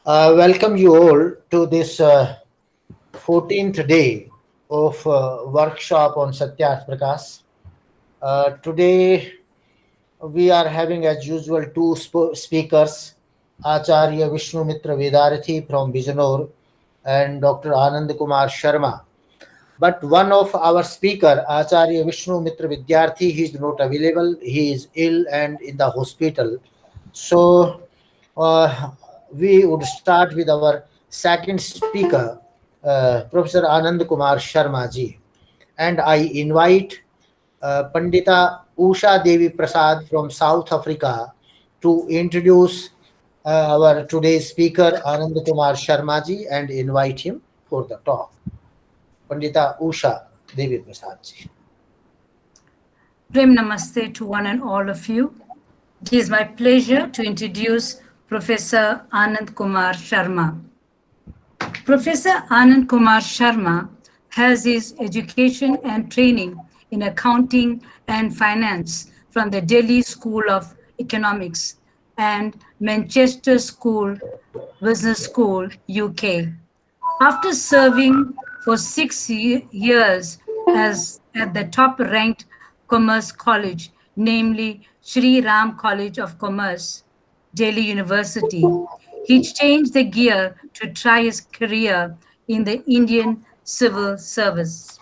Welcome you all to this 14th day of workshop on Satyarth Prakash. Today we are having as usual two speakers, Acharya Vishnu Mitra Vedarathi from Bijanur and Dr. Anand Kumar Sharma. But one of our speaker, Acharya Vishnu Mitra Vidyarthi, he is not available. He is ill and in the hospital. So uh, we would start with our second speaker, Professor Anand Kumar Sharma ji. And I invite Pandita Usha Devi Prasad from South Africa to introduce our today's speaker, Anand Kumar Sharma ji, and invite him for the talk. Pandita Usha Devi Prasad ji. Prem Namaste to one and all of you. It is my pleasure to introduce Professor Anand Kumar Sharma. Professor Anand Kumar Sharma has his education and training in accounting and finance from the Delhi School of Economics and Manchester Business School, UK. After serving for 6 years as at the top ranked commerce college, namely Sri Ram College of Commerce, Delhi University, he changed the gear to try his career in the Indian civil service.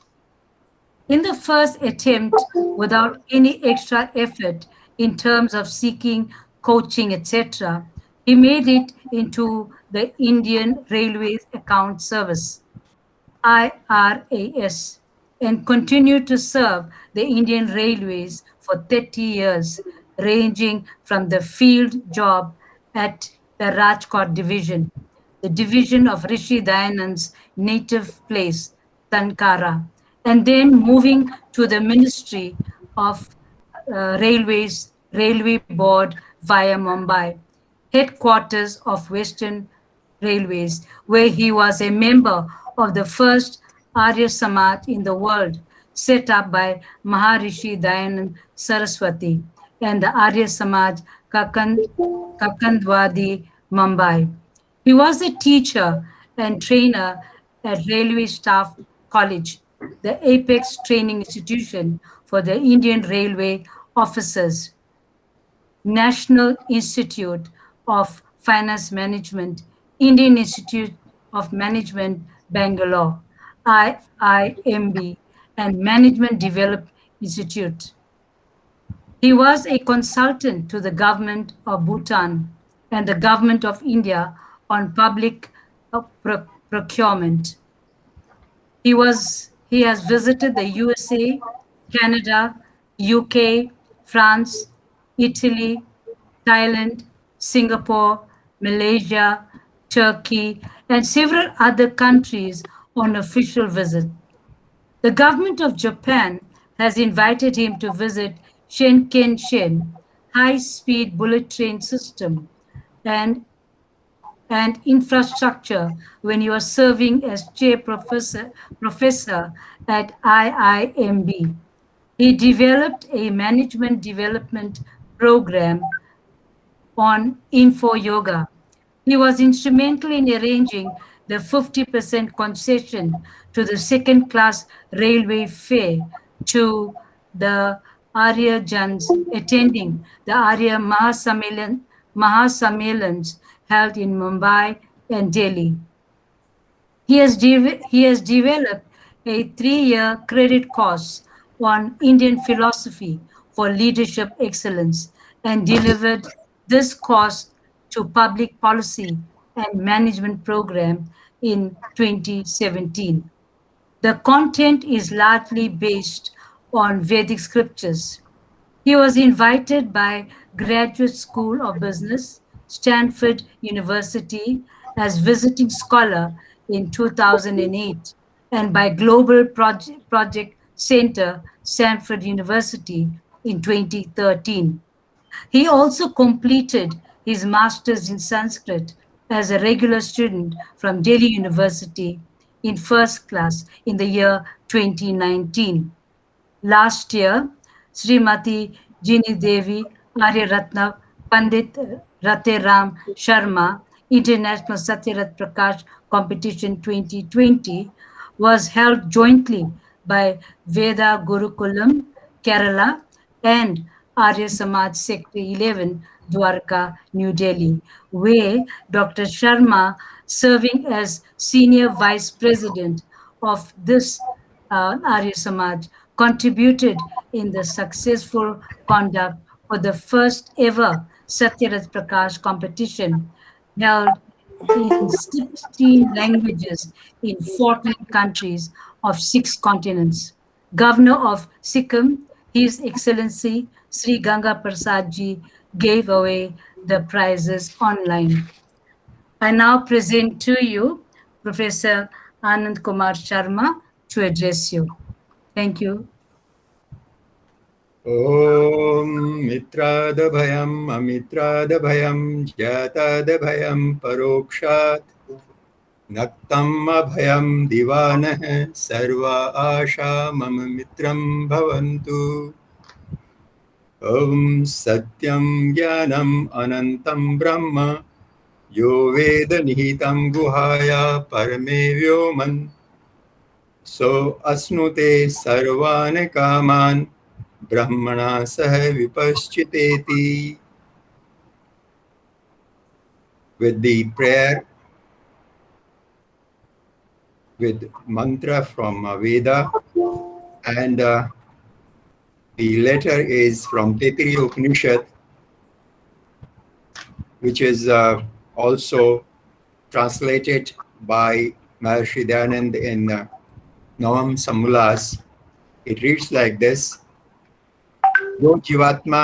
In the first attempt, without any extra effort in terms of seeking coaching, etc., he made it into the Indian Railways Account Service, IRAS, and continued to serve the Indian Railways for 30 years, ranging from the field job at the Rajkot Division, the division of Rishi Dayanand's native place, Tankara, and then moving to the Ministry of Railway Board via Mumbai, headquarters of Western Railways, where he was a member of the first Arya Samaj in the world, set up by Maharishi Dayanand Saraswati and the Arya Samaj Kakandwadi, Mumbai. He was a teacher and trainer at Railway Staff College, the apex training institution for the Indian Railway officers, National Institute of Finance Management, Indian Institute of Management, Bangalore, IIMB, and Management Development Institute. He was a consultant to the government of Bhutan and the government of India on public procurement. He has visited the USA, Canada, UK, France, Italy, Thailand, Singapore, Malaysia, Turkey, and several other countries on official visit. The government of Japan has invited him to visit Shinkansen high-speed bullet train system and infrastructure when you are serving as professor at IIMB. He developed a management development program on Info Yoga. He was instrumental in arranging the 50% concession to the second class railway fare to the Arya Jans attending the Arya Mahasammelans held in Mumbai and Delhi. He has developed a 3-year credit course on Indian philosophy for leadership excellence and delivered this course to public policy and management program in 2017. The content is largely based on Vedic scriptures. He was invited by Graduate School of Business, Stanford University, as visiting scholar in 2008 and by Global Project Center, Stanford University in 2013. He also completed his master's in Sanskrit as a regular student from Delhi University in first class in the year 2019. Last year, Srimati Jini Devi Arya Ratna Pandit Rateram Sharma International Satyarath Prakash Competition 2020 was held jointly by Veda Gurukulam, Kerala, and Arya Samaj Sector 11, Dwarka, New Delhi, where Dr. Sharma, serving as Senior Vice President of this Arya Samaj, contributed in the successful conduct for the first ever Satyarath Prakash competition held in 16 languages in 14 countries of 6 continents. Governor of Sikkim, His Excellency Sri Ganga Prasad Ji, gave away the prizes online. I now present to you Professor Anand Kumar Sharma to address you. Thank you. ॐ मित्रादभयम् अमित्रादभयं ज्ञातादभयं परोक्षात् नक्तम् अभयं दिवानः सर्व आशा मम मित्रं भवन्तु। ॐ सत्यं ज्ञानम् अनन्तं ब्रह्म यो वेद निहितं गुहाया परमे व्योमन् सो अश्नुते सर्वान् कामान् ब्रह्मणा सह विपश्चितेति. With the prayer, with mantra from Veda, and the letter is from Taittiriya Upanishad, which is also translated by Maharishi Dayanand in Navam Sammulas. It reads like this: जो जीवात्मा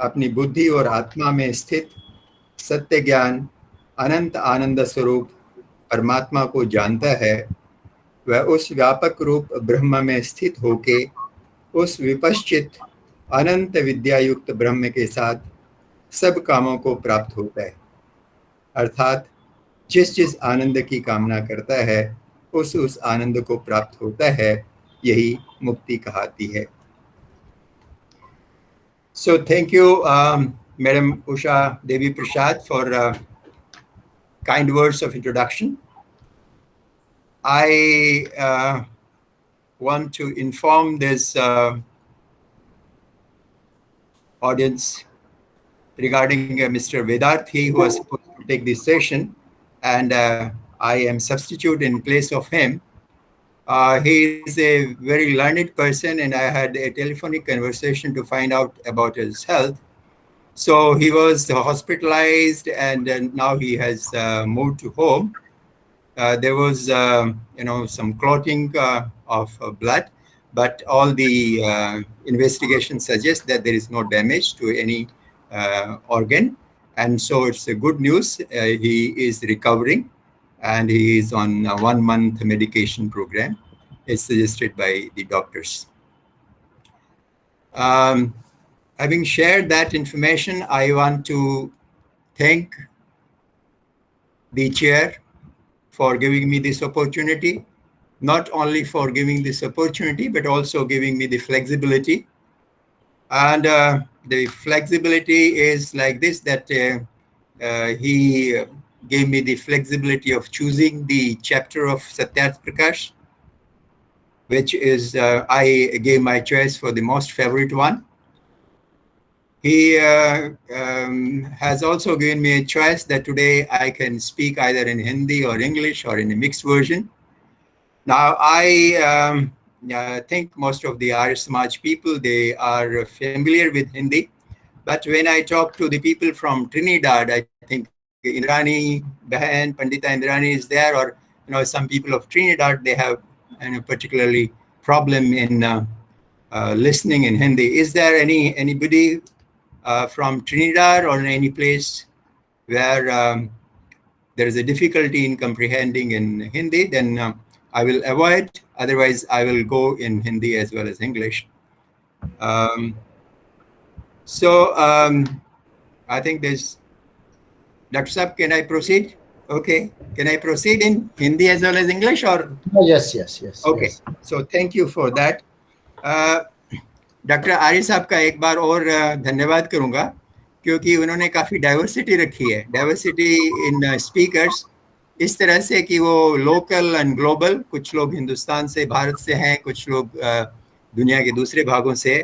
अपनी बुद्धि और आत्मा में स्थित सत्य ज्ञान अनंत आनंद स्वरूप परमात्मा को जानता है, वह उस व्यापक रूप ब्रह्म में स्थित होके उस विपश्चित अनंत विद्या युक्त ब्रह्म के साथ सब कामों को प्राप्त होता है। अर्थात जिस आनंद की कामना करता है उस आनंद को प्राप्त होता है, यही मुक्ति कहलाती है। So thank you, Madam Usha Devi Prasad, for kind words of introduction. I want to inform this audience regarding Mr. Vedarthi, who was supposed to take this session, and I am substitute in place of him. He is a very learned person, and I had a telephonic conversation to find out about his health. So he was hospitalized, and now he has moved to home. There was, some clotting of blood, but all the investigations suggest that there is no damage to any organ, and so it's a good news. He is recovering, and he is on a 1-month medication program. It's suggested by the doctors. Having shared that information, I want to thank the chair for giving me this opportunity, not only for giving this opportunity, but also giving me the flexibility. And the flexibility is like this, that he gave me the flexibility of choosing the chapter of Satyarth Prakash, which is, I gave my choice for the most favorite one. He has also given me a choice that today I can speak either in Hindi or English or in a mixed version. Now, I think most of the Arya Samaj people, they are familiar with Hindi. But when I talk to the people from Trinidad, I think Indrani Behan, Pandita Indrani is there, or some people of Trinidad, they have particularly problem in listening in Hindi. Is there anybody from Trinidad or any place where there is a difficulty in comprehending in Hindi? Then I will avoid. Otherwise, I will go in Hindi as well as English. I think there's Dr. Saab, can I proceed? Okay. Can I proceed in Hindi as well as English, or? Yes. Okay. Yes. So thank you for that. Doctor Arya साहब का एक बार और धन्यवाद करूंगा क्योंकि उन्होंने काफ़ी diversity रखी है, डाइवर्सिटी इन स्पीकर्स, इस तरह से कि वो लोकल एंड ग्लोबल, कुछ लोग हिंदुस्तान से, भारत से हैं, कुछ लोग दुनिया के दूसरे भागों से।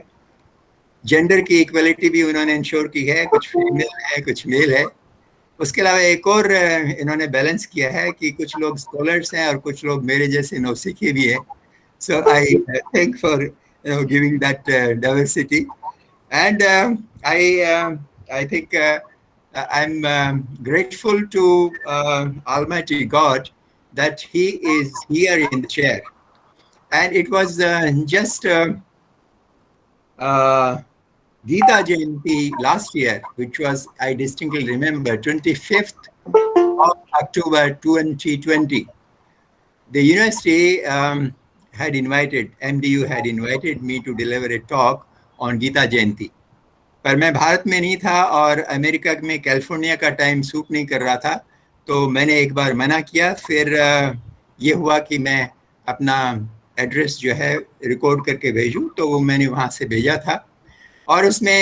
जेंडर की इक्वलिटी भी उन्होंने इंश्योर की है, कुछ फीमेल है कुछ मेल है। उसके अलावा एक और इन्होंने बैलेंस किया है कि कुछ लोग स्कॉलर्स हैं और कुछ लोग मेरे जैसे नौसिखिए भी हैं। So I thank for giving that diversity and I think I'm grateful to Almighty God that He is here in the chair. And it was just Gita Jayanti last year, which was, I distinctly remember, 25th of October 2020. The university had invited, MDU had invited me to deliver a talk on Gita Jayanti. पर मैं भारत में नहीं था और America में California का time suit नहीं कर रहा था, तो मैंने एक बार मना किया। फिर ये हुआ कि मैं अपना एड्रेस जो है रिकॉर्ड करके भेजूं, तो वो मैंने वहाँ से भेजा था। और उसमें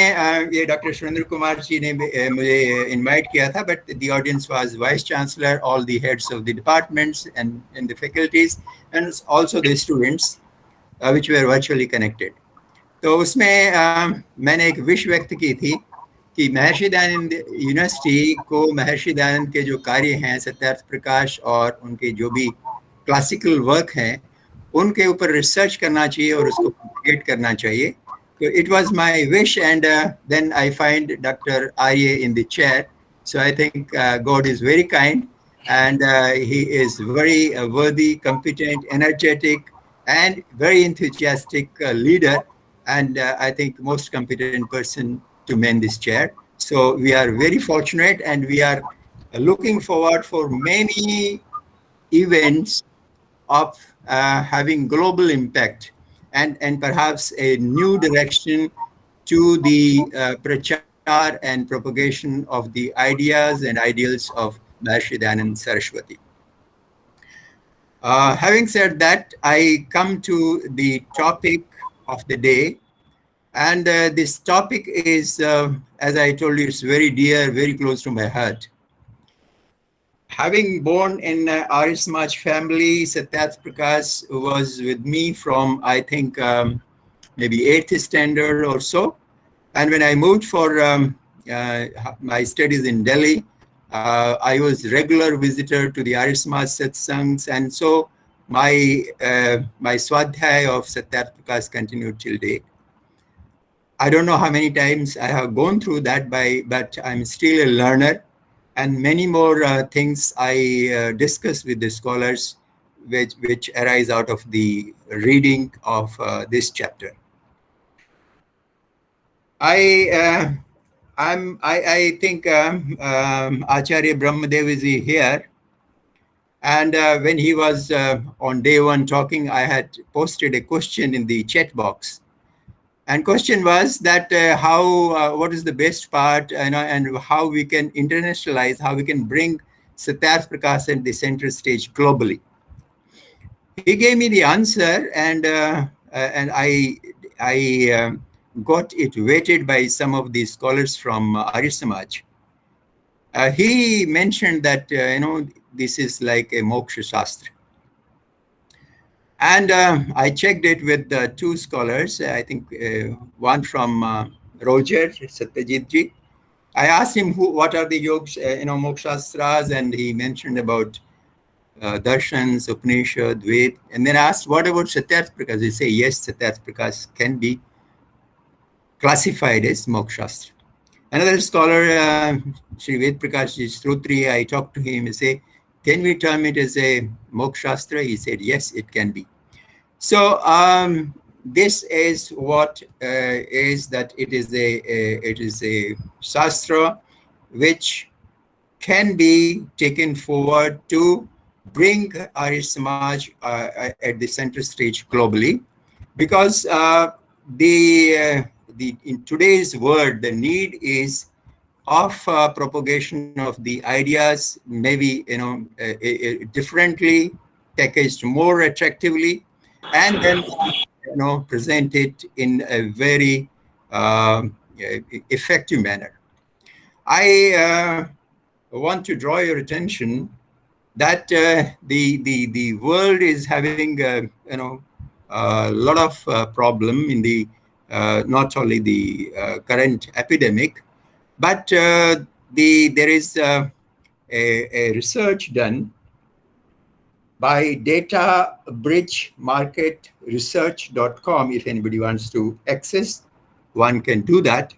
ये डॉक्टर सुरेंद्र कुमार जी ने मुझे इनवाइट किया था, but the audience was vice chancellor, all the heads of the departments and the faculties and also the students which were virtually connected. तो उसमें मैंने एक विश व्यक्त की थी कि महर्षि दयानंद यूनिवर्सिटी को महर्षि दयानंद के जो कार्य हैं, सत्यार्थ प्रकाश और उनके जो भी क्लासिकल वर्क हैं, उनके ऊपर रिसर्च करना चाहिए और उसको प्रोपेगेट करना चाहिए। तो it was my wish and then I find doctor Arya in the chair. So I think God is very kind and he is very worthy, competent, energetic and very enthusiastic leader, and I think most competent person to man this chair. So we are very fortunate and we are looking forward for many events of having global impact and perhaps a new direction to the prachar and propagation of the ideas and ideals of Maharishi Dayanand Saraswati. Having said that, I come to the topic of the day. And this topic is, as I told you, it's very dear, very close to my heart. Having born in Arya Samaj family, Satyarth Prakash was with me from, I think, maybe 8th standard or so. And when I moved for my studies in Delhi, I was regular visitor to the Arya Samaj satsangs, and so my swadhyay of Satyarth Prakash continued till date. I don't know how many times I have gone through that, but I'm still a learner, and many more things I discuss with the scholars which arise out of the reading of this chapter. I think Acharya Brahmadev is here, and when he was on day one talking, I had posted a question in the chat box, and question was that what is the best part, and how we can internationalize, how we can bring Satyarth Prakash at the center stage globally. He gave me the answer, and I got it weighted by some of the scholars from Arya Samaj. He mentioned that this is like a moksha shastra, and I checked it with two scholars. I think one from Roger Satyajit ji. I asked him what are the yogs, moksha shastras, and he mentioned about darshans, Upanishad, Ved, and then asked what about Satyarth Prakash. He said yes, Satyarth Prakash can be classified as moksha. Another scholar, Sri Ved Prakash Srutri, I talked to him and say, can we term it as a moksha? He said, yes, it can be. So this is what is that it is a shastra which can be taken forward to bring Arya Samaj at the center stage globally, because in today's world, the need is of propagation of the ideas, maybe differently packaged, more attractively, and then present it in a very effective manner. I want to draw your attention that the world is having a lot of problem in the not only the current epidemic, but there is a research done by databridgemarketresearch.com. If anybody wants to access, one can do that.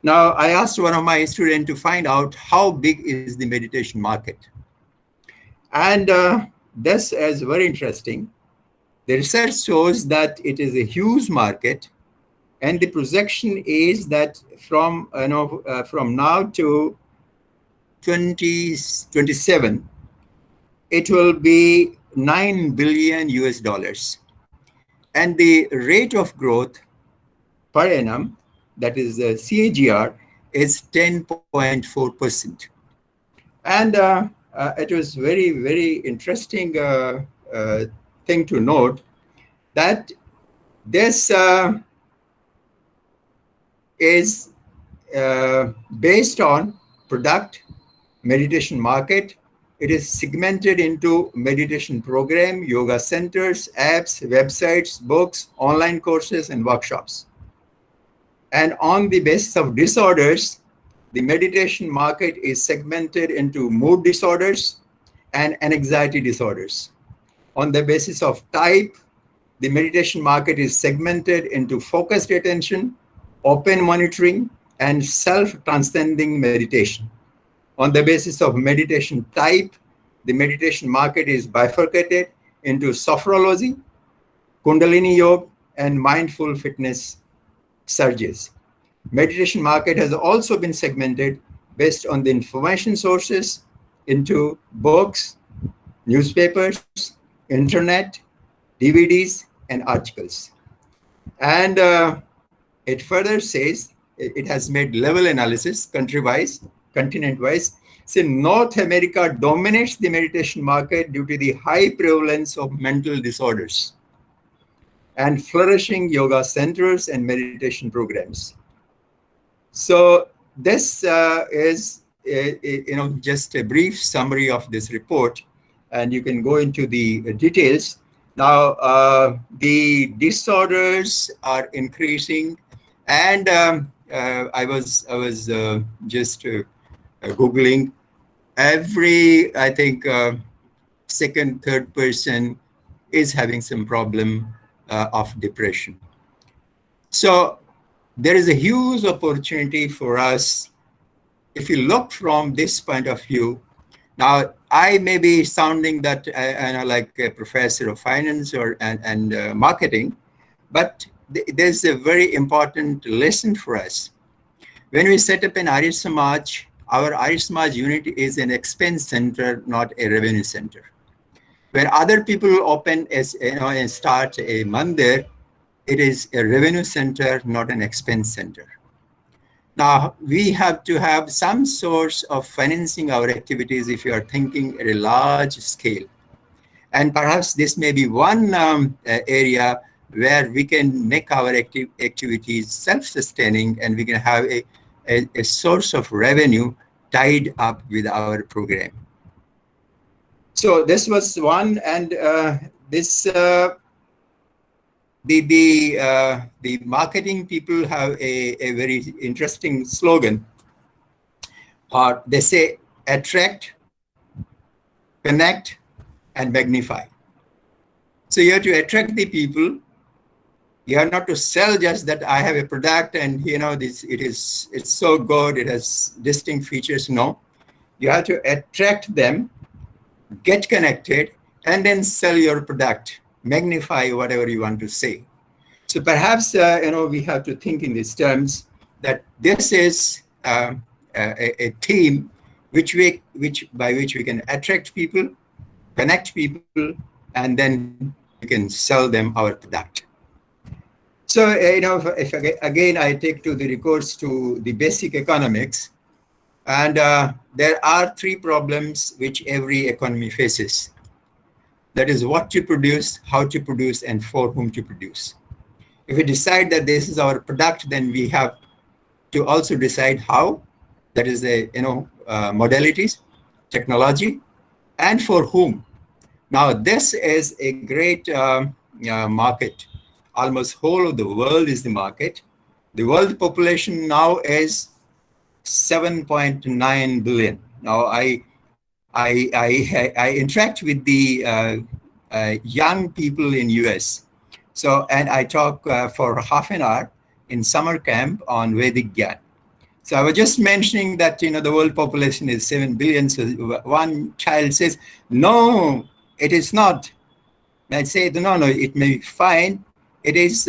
Now, I asked one of my students to find out how big is the meditation market. And this is very interesting. The research shows that it is a huge market, and the projection is that from now to 2027, it will be $9 billion US dollars. And the rate of growth per annum, that is the CAGR, is 10.4%. And it was very, very interesting thing to note that this is based on product meditation market. It is segmented into meditation program, yoga centers, apps, websites, books, online courses, and workshops. And on the basis of disorders, the meditation market is segmented into mood disorders and anxiety disorders. On the basis of type, the meditation market is segmented into focused attention, open monitoring, and self-transcending meditation. On the basis of meditation type, the meditation market is bifurcated into sophrology, Kundalini Yoga, and mindful fitness surges. Meditation market has also been segmented based on the information sources into books, newspapers, internet, DVDs, and articles. And it further says it has made level analysis country-wise, continent-wise. So North America dominates the meditation market due to the high prevalence of mental disorders and flourishing yoga centers and meditation programs. So this is just a brief summary of this report, and you can go into the details. Now, the disorders are increasing, and I was just Googling. Every, I think, second, third person is having some problem of depression. So there is a huge opportunity for us if you look from this point of view. Now, I may be sounding that like a professor of finance and marketing, but there's a very important lesson for us. When we set up an Arya Samaj, our Arya Samaj unit is an expense center, not a revenue center. When other people open and start a mandir, it is a revenue center, not an expense center. Now, we have to have some source of financing our activities if you are thinking at a large scale. And perhaps this may be one area where we can make our activities self-sustaining, and we can have a source of revenue tied up with our program. So this was one, and this the marketing people have a very interesting slogan. They say attract, connect, and magnify. So you have to attract the people. You have not to sell just that I have a product and it's so good, it has distinct features. No, you have to attract them, get connected, and then sell your product, magnify whatever you want to say. So perhaps we have to think in these terms that this is a theme by which we can attract people, connect people, and then we can sell them our product. So, if again I take to the recourse to the basic economics, and there are three problems which every economy faces. That is what to produce, how to produce, and for whom to produce. If we decide that this is our product, then we have to also decide how that is the modalities, technology, and for whom. Now this is a great market. Almost whole of the world is the market. The world population now is 7.9 billion. Now I interact with the young people in US. So, and I talk for half an hour in summer camp on Vedic Gyan. So I was just mentioning that, the world population is 7 billion. So one child says, no, it is not. And I say, no, it may be fine. It is,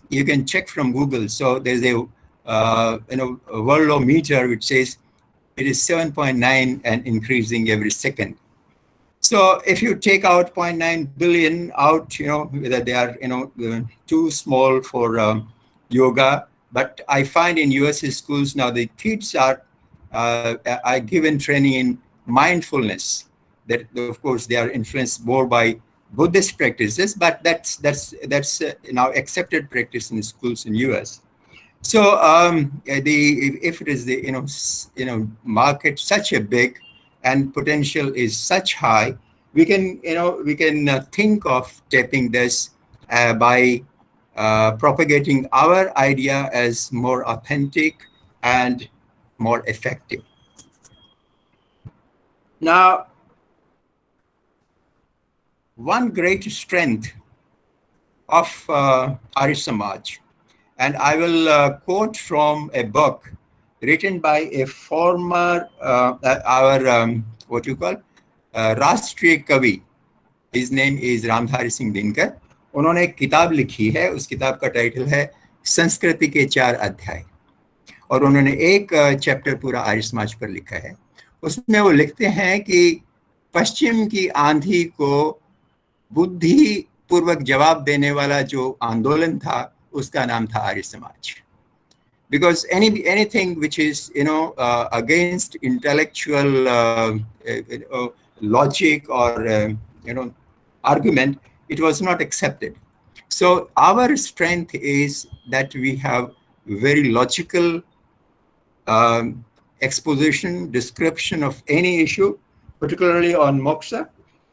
you can check from Google. So there's a worldometer which says it is 7.9 and increasing every second. So if you take out 0.9 billion out, whether they are, too small for yoga, but I find in US schools now the kids are given training in mindfulness. That of course they are influenced more by Buddhist practices, but that's now accepted practice in schools in US. So if it is the market such a big and potential is such high, we can think of tapping this by propagating our idea as more authentic and more effective. Now, one great strength of Arya Samaj, and I will quote from a book written by a former Rashtriya Kavi. His name is Ramdhari Singh Dinkar. उन्होंने एक किताब लिखी है, उस किताब का title है संस्कृति के 4 अध्याय, और उन्होंने एक चैप्टर पूरा आर्य समाज पर लिखा है। उसमें वो लिखते हैं कि पश्चिम की आंधी को बुद्धि पूर्वक जवाब देने वाला जो आंदोलन था उसका नाम था Arya Samaj. Because anything which is against intellectual logic or argument, it was not accepted. So our strength is that we have very logical exposition, description of any issue, particularly on moksha,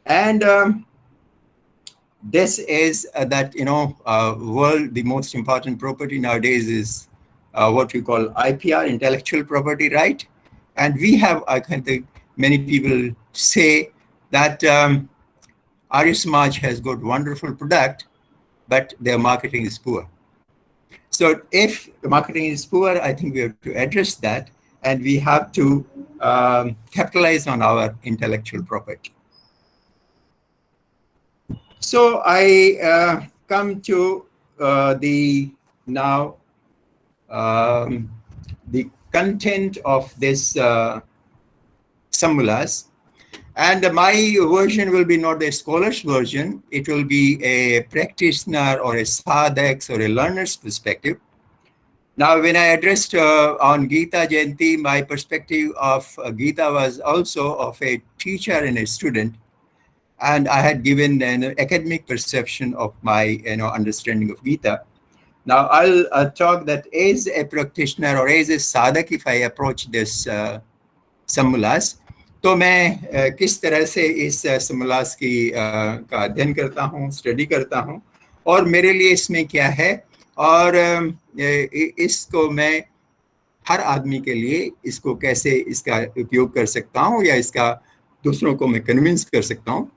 and this is that world, the most important property nowadays is what we call IPR, intellectual property right, and we have, I think many people say that Arya Samaj has got wonderful product, but their marketing is poor. So if the marketing is poor, I think we have to address that, and we have to capitalize on our intellectual property. So I come to the content of this Sammulas. And my version will be not the scholar's version. It will be a practitioner or a sadhak's or a learner's perspective. Now, when I addressed on Gita Jayanti, my perspective of Gita was also of a teacher and a student. And I had given an academic perception of my understanding of Gita. Now, I'll talk that as a practitioner or as a sadhak, if I approach this Sammulas, तो मैं किस तरह से इस समलास की का अध्ययन करता हूँ, स्टडी करता हूँ, और मेरे लिए इसमें क्या है, और इसको मैं हर आदमी के लिए इसको कैसे इसका उपयोग कर सकता हूँ या इसका दूसरों को मैं कन्विंस कर सकता हूँ.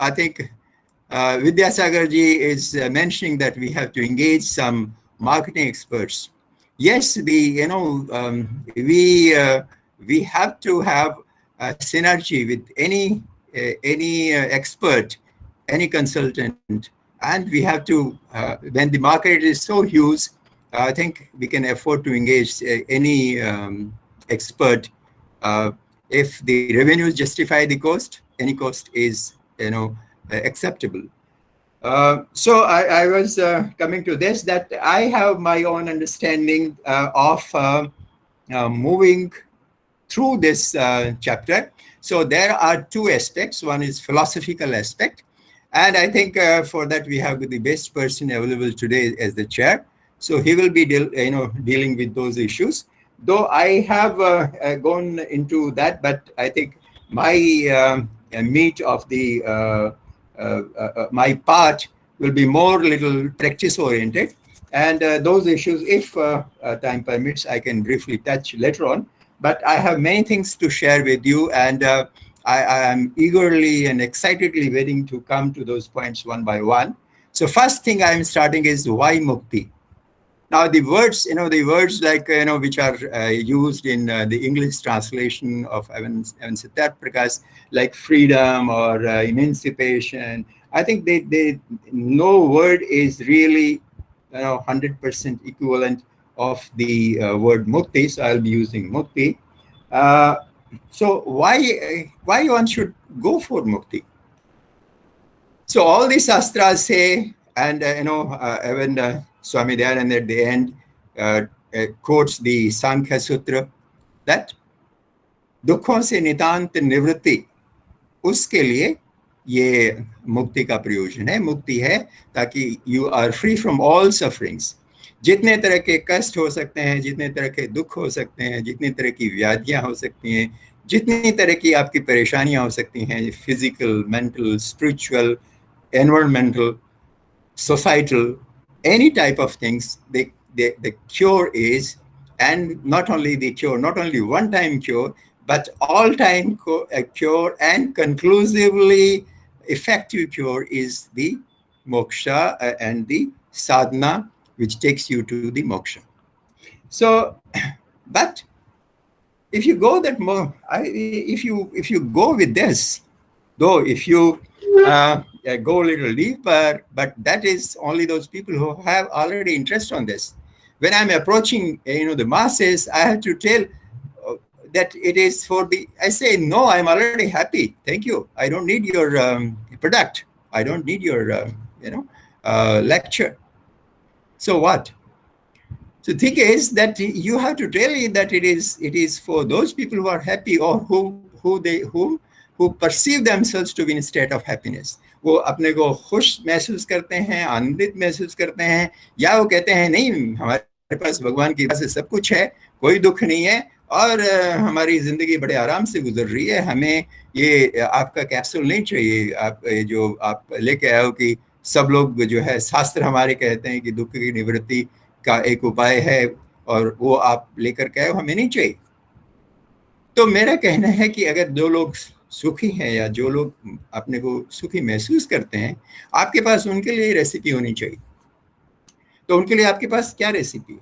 I think Vidyasagar ji is mentioning that we have to engage some marketing experts. Yes, we have to have a synergy with any expert, any consultant, and we have to, when the market is so huge, I think we can afford to engage any expert. If the revenues justify the cost, any cost is acceptable. So I was coming to this, that I have my own understanding of moving through this chapter. So there are 2 aspects. One is philosophical aspect, And I think for that we have the best person available today as the chair. So he will be dealing with those issues. Though I have gone into that, but I think my meat of the my part will be more little practice oriented. And those issues, if time permits, I can briefly touch later on. But I have many things to share with you, and I am eagerly and excitedly waiting to come to those points one by one. So first thing I'm starting is why Mukti? Now the words, the words like, which are used in the English translation of Evan Siddharth Prakash, like freedom or emancipation, I think no word is really, 100% equivalent of the word mukti. So I'll be using mukti. So why one should go for mukti? So all these shastras say, and even Swami Dayananda at the end quotes the Sankhya Sutra, that दुखों से नितांत निवृत्ति, उसके लिए ये मुक्ति का प्रयोजन है. मुक्ति है ताकि you are free from all sufferings. जितने तरह के कष्ट हो सकते हैं, जितने तरह के दुख हो सकते हैं, जितनी तरह की व्याधियां हो सकती हैं, जितनी तरह की आपकी परेशानियां हो सकती हैं, physical, mental, spiritual, environmental, societal, any type of things, the cure is, and not only the cure, not only one-time cure, but all-time cure and conclusively effective cure is the moksha and the sadhana, which takes you to the moksha. So, but if you go that more, if you go with this, though if you go a little deeper, but that is only those people who have already interest on this. When I'm approaching, the masses, I have to tell that it is for the. I say no. I'm already happy. Thank you. I don't need your product. I don't need your lecture. So what? So the thing is that you have to tell it that it is for those people who are happy or who perceive themselves to be in a state of happiness. वो अपने को खुश महसूस करते हैं, आनंदित महसूस करते हैं, या वो कहते हैं नहीं, हमारे पास भगवान की वजह से सब कुछ है, कोई दुख नहीं है और हमारी जिंदगी बड़े आराम से गुजर रही है, हमें ये आपका कैप्सूल नहीं चाहिए, आप जो आप लेके आए हो कि सब लोग जो है शास्त्र हमारे कहते हैं कि दुख की निवृत्ति का एक उपाय है और वो आप लेकर के आए, हमें नहीं चाहिए. तो मेरा कहना है कि अगर दो लोग सुखी हैं या जो लोग अपने को सुखी महसूस करते हैं, आपके पास उनके लिए रेसिपी होनी चाहिए. तो उनके लिए आपके पास क्या रेसिपी है?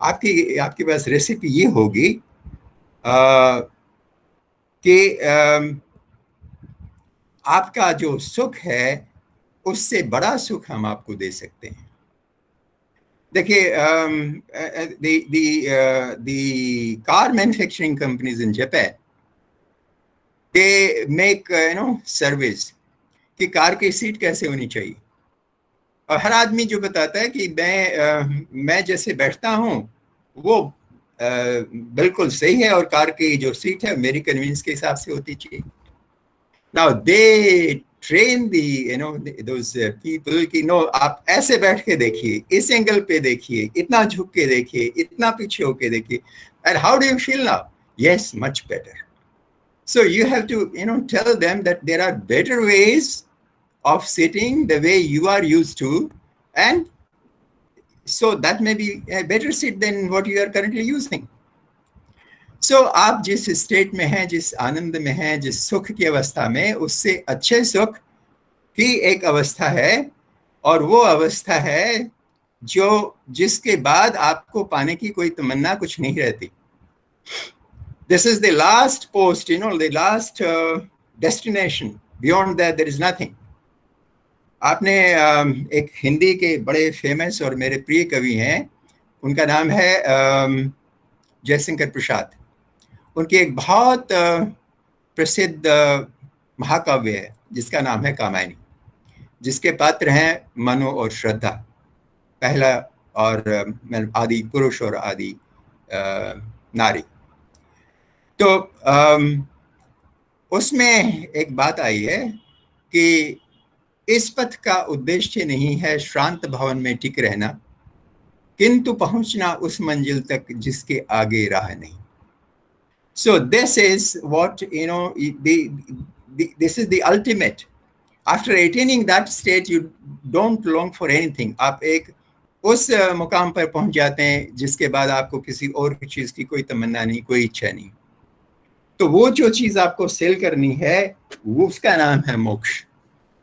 आपके पास रेसिपी ये होगी कि आपका जो सुख है उससे बड़ा सुख हम आपको दे सकते हैं. देखिए, the car manufacturing companies in Japan, they make service कि कार की सीट कैसे होनी चाहिए. और हर आदमी जो बताता है कि मैं जैसे बैठता हूँ वो बिल्कुल सही है और कार की जो सीट है मेरी कन्वीनियंस के हिसाब से होती चाहिए. Now they train those people कि नो आप ऐसे बैठ के देखिए, इस एंगल पे देखिए, इतना झुक के देखिए, इतना पीछे होके देखिए. And how do you feel now? Yes, much better. So you have to tell them that there are better ways of sitting the way you are used to, and so that may be a better seat than what you are currently using. So आप जिस state में हैं, जिस आनंद में हैं, जिस सुख की अवस्था में, उससे अच्छे सुख की एक अवस्था है और वो अवस्था है जिसके बाद आपको पाने की कोई तमन्ना कुछ नहीं रहती. This is the last post, the last destination. Beyond that, there is nothing. आपने एक हिंदी के बड़े फेमस और मेरे प्रिय कवि हैं, उनका नाम है जयशंकर प्रसाद. उनकी एक बहुत प्रसिद्ध महाकाव्य है जिसका नाम है कामायनी, जिसके पात्र हैं मनु और श्रद्धा, पहला और आदि पुरुष और आदि नारी. तो उसमें एक बात आई है कि इस पथ का उद्देश्य नहीं है श्रांत भवन में टिक रहना, किंतु पहुंचना उस मंजिल तक जिसके आगे राह नहीं. So this is what, you know, this is the ultimate. After attaining that state, you don't long for anything. आप एक उस मुकाम पर पहुंच जाते हैं जिसके बाद आपको किसी और चीज की कोई तमन्ना नहीं, कोई इच्छा नहीं. तो वो जो चीज आपको सेल करनी है वो उसका नाम है मोक्ष.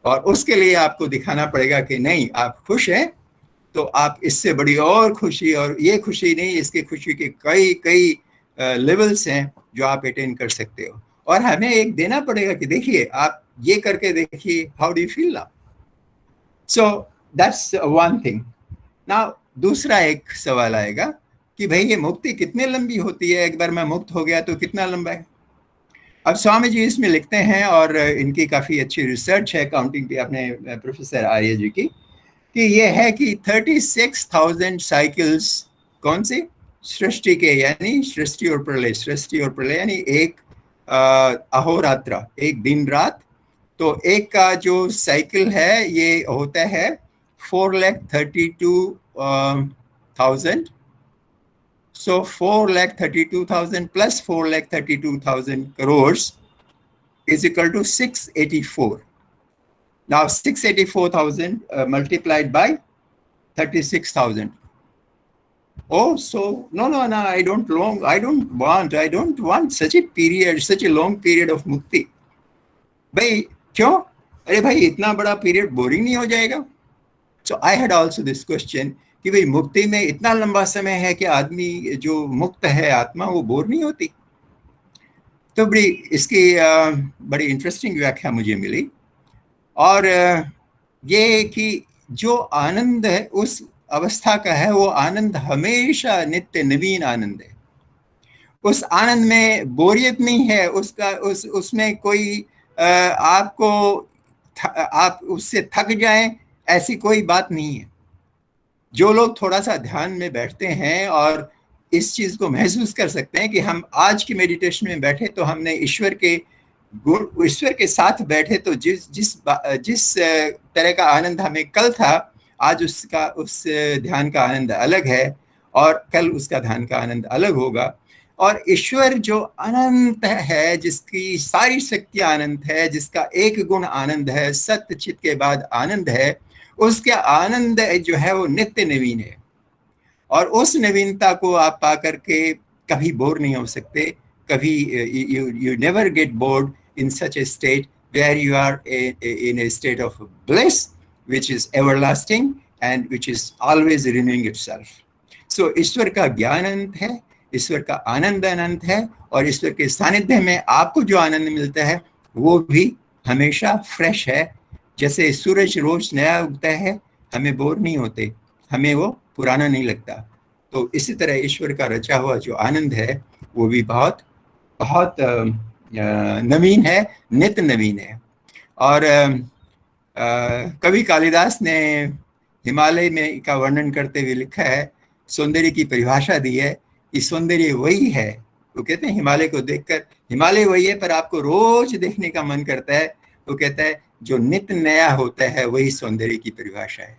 और उसके लिए आपको दिखाना पड़ेगा कि नहीं, आप खुश हैं तो आप इससे बड़ी और खुशी, और ये खुशी नहीं, इसके खुशी के कई कई लेवल्स हैं जो आप अटेन कर सकते हो. और हमें एक देना पड़ेगा कि देखिए आप ये करके देखिए, how do you feel now. So that's one thing. Now दूसरा एक सवाल आएगा कि भाई ये मुक्ति कितने लंबी होती है, एक बार मैं मुक्त हो गया तो कितना लंबा है. अब स्वामी जी इसमें लिखते हैं, और इनकी काफी अच्छी रिसर्च है काउंटिंग पे अपने प्रोफेसर आर्य जी की, कि ये है कि 36,000 साइकिल्स कौन सी सृष्टि के, यानी सृष्टि और प्रलय यानी एक अहोरात्र, एक दिन रात. तो एक का जो साइकिल है ये होता है 4,32,000. So 4,32,000 plus 4,32,000 crores is equal to 684. Now 684,000 multiplied by 36,000. Oh, so no, I don't want such a period, such a long period of mukti. भाई क्यों? अरे भाई इतना बड़ा पीरियड बोरिंग नहीं हो जाएगा? So I had also this question कि भाई मुक्ति में इतना लंबा समय है कि आदमी जो मुक्त है आत्मा वो बोर नहीं होती. तो बड़ी इसकी बड़ी इंटरेस्टिंग व्याख्या मुझे मिली. और ये कि जो आनंद है उस अवस्था का है, वो आनंद हमेशा नित्य नवीन आनंद है. उस आनंद में बोरियत नहीं है, उसका उसमें कोई आपको आप उससे थक जाएं ऐसी कोई बात नहीं है. जो लोग थोड़ा सा ध्यान में बैठते हैं और इस चीज को महसूस कर सकते हैं कि हम आज की मेडिटेशन में बैठे तो हमने ईश्वर के साथ बैठे, तो जिस तरह का आनंद हमें कल था, आज उस ध्यान का आनंद अलग है, और कल उसका ध्यान का आनंद अलग होगा. और ईश्वर जो अनंत है, जिसकी सारी शक्तियां अनंत है, जिसका एक गुण आनंद है, सत्य चित्त के बाद आनंद है, उसका आनंद जो है वो नित्य नवीन है. और उस नवीनता को आप पा करके कभी बोर नहीं हो सकते. कभी you never get bored in such a state where you are in a state of bliss which is everlasting and which is always renewing itself. So ईश्वर का ज्ञान अनंत है, ईश्वर का आनंद अनंत है, और ईश्वर के सानिध्य में आपको जो आनंद मिलता है वो भी हमेशा फ्रेश है. जैसे सूरज रोज नया उगता है, हमें बोर नहीं होते, हमें वो पुराना नहीं लगता. तो इसी तरह ईश्वर का रचा हुआ जो आनंद है वो भी बहुत बहुत नवीन है, नित्य नवीन है. और कवि कालिदास ने हिमालय में का वर्णन करते हुए लिखा है, सौंदर्य की परिभाषा दी है कि सौंदर्य वही है. वो कहते हैं हिमालय को देखकर, हिमालय वही है पर आपको रोज देखने का मन करता है. वो कहता है जो नित्य नया होता है वही सौंदर्य की परिभाषा है.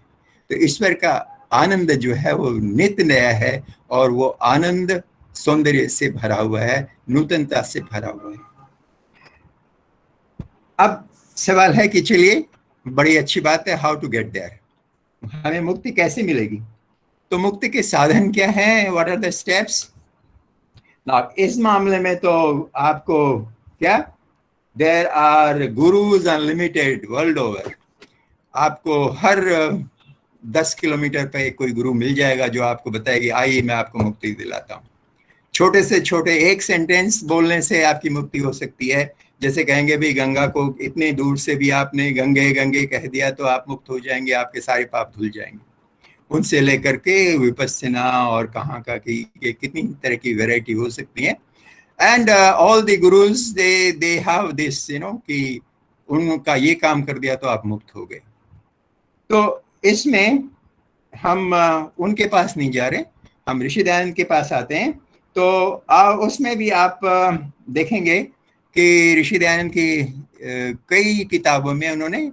तो ईश्वर का आनंद जो है वो नित्य नया है, और वो आनंद सौंदर्य से भरा हुआ है, नूतनता से भरा हुआ है. अब सवाल है कि चलिए बड़ी अच्छी बात है, हाउ टू गेट देयर, हमें मुक्ति कैसे मिलेगी. तो मुक्ति के साधन क्या हैं, व्हाट आर द स्टेप्स. इस मामले में तो आपको क्या, there are gurus unlimited world over. आपको हर 10 किलोमीटर पे कोई गुरु मिल जाएगा जो आपको बताएगी आइए मैं आपको मुक्ति दिलाता हूँ. छोटे से छोटे एक सेंटेंस बोलने से आपकी मुक्ति हो सकती है. जैसे कहेंगे भी गंगा को इतने दूर से भी आपने गंगे गंगे कह दिया तो आप मुक्त हो जाएंगे, आपके सारे पाप धुल जाएंगे. उनसे लेकर के विपस्सना और कहाँ का कि कितनी तरह की वैरायटी हो सकती है. And all the gurus they have this कि उनका ये काम कर दिया तो आप मुक्त हो गए. तो इसमें हम उनके पास नहीं जा रहे, हम ऋषि दयानंद के पास आते हैं. तो उसमें भी आप देखेंगे कि ऋषि दयानंद की कई किताबों में उन्होंने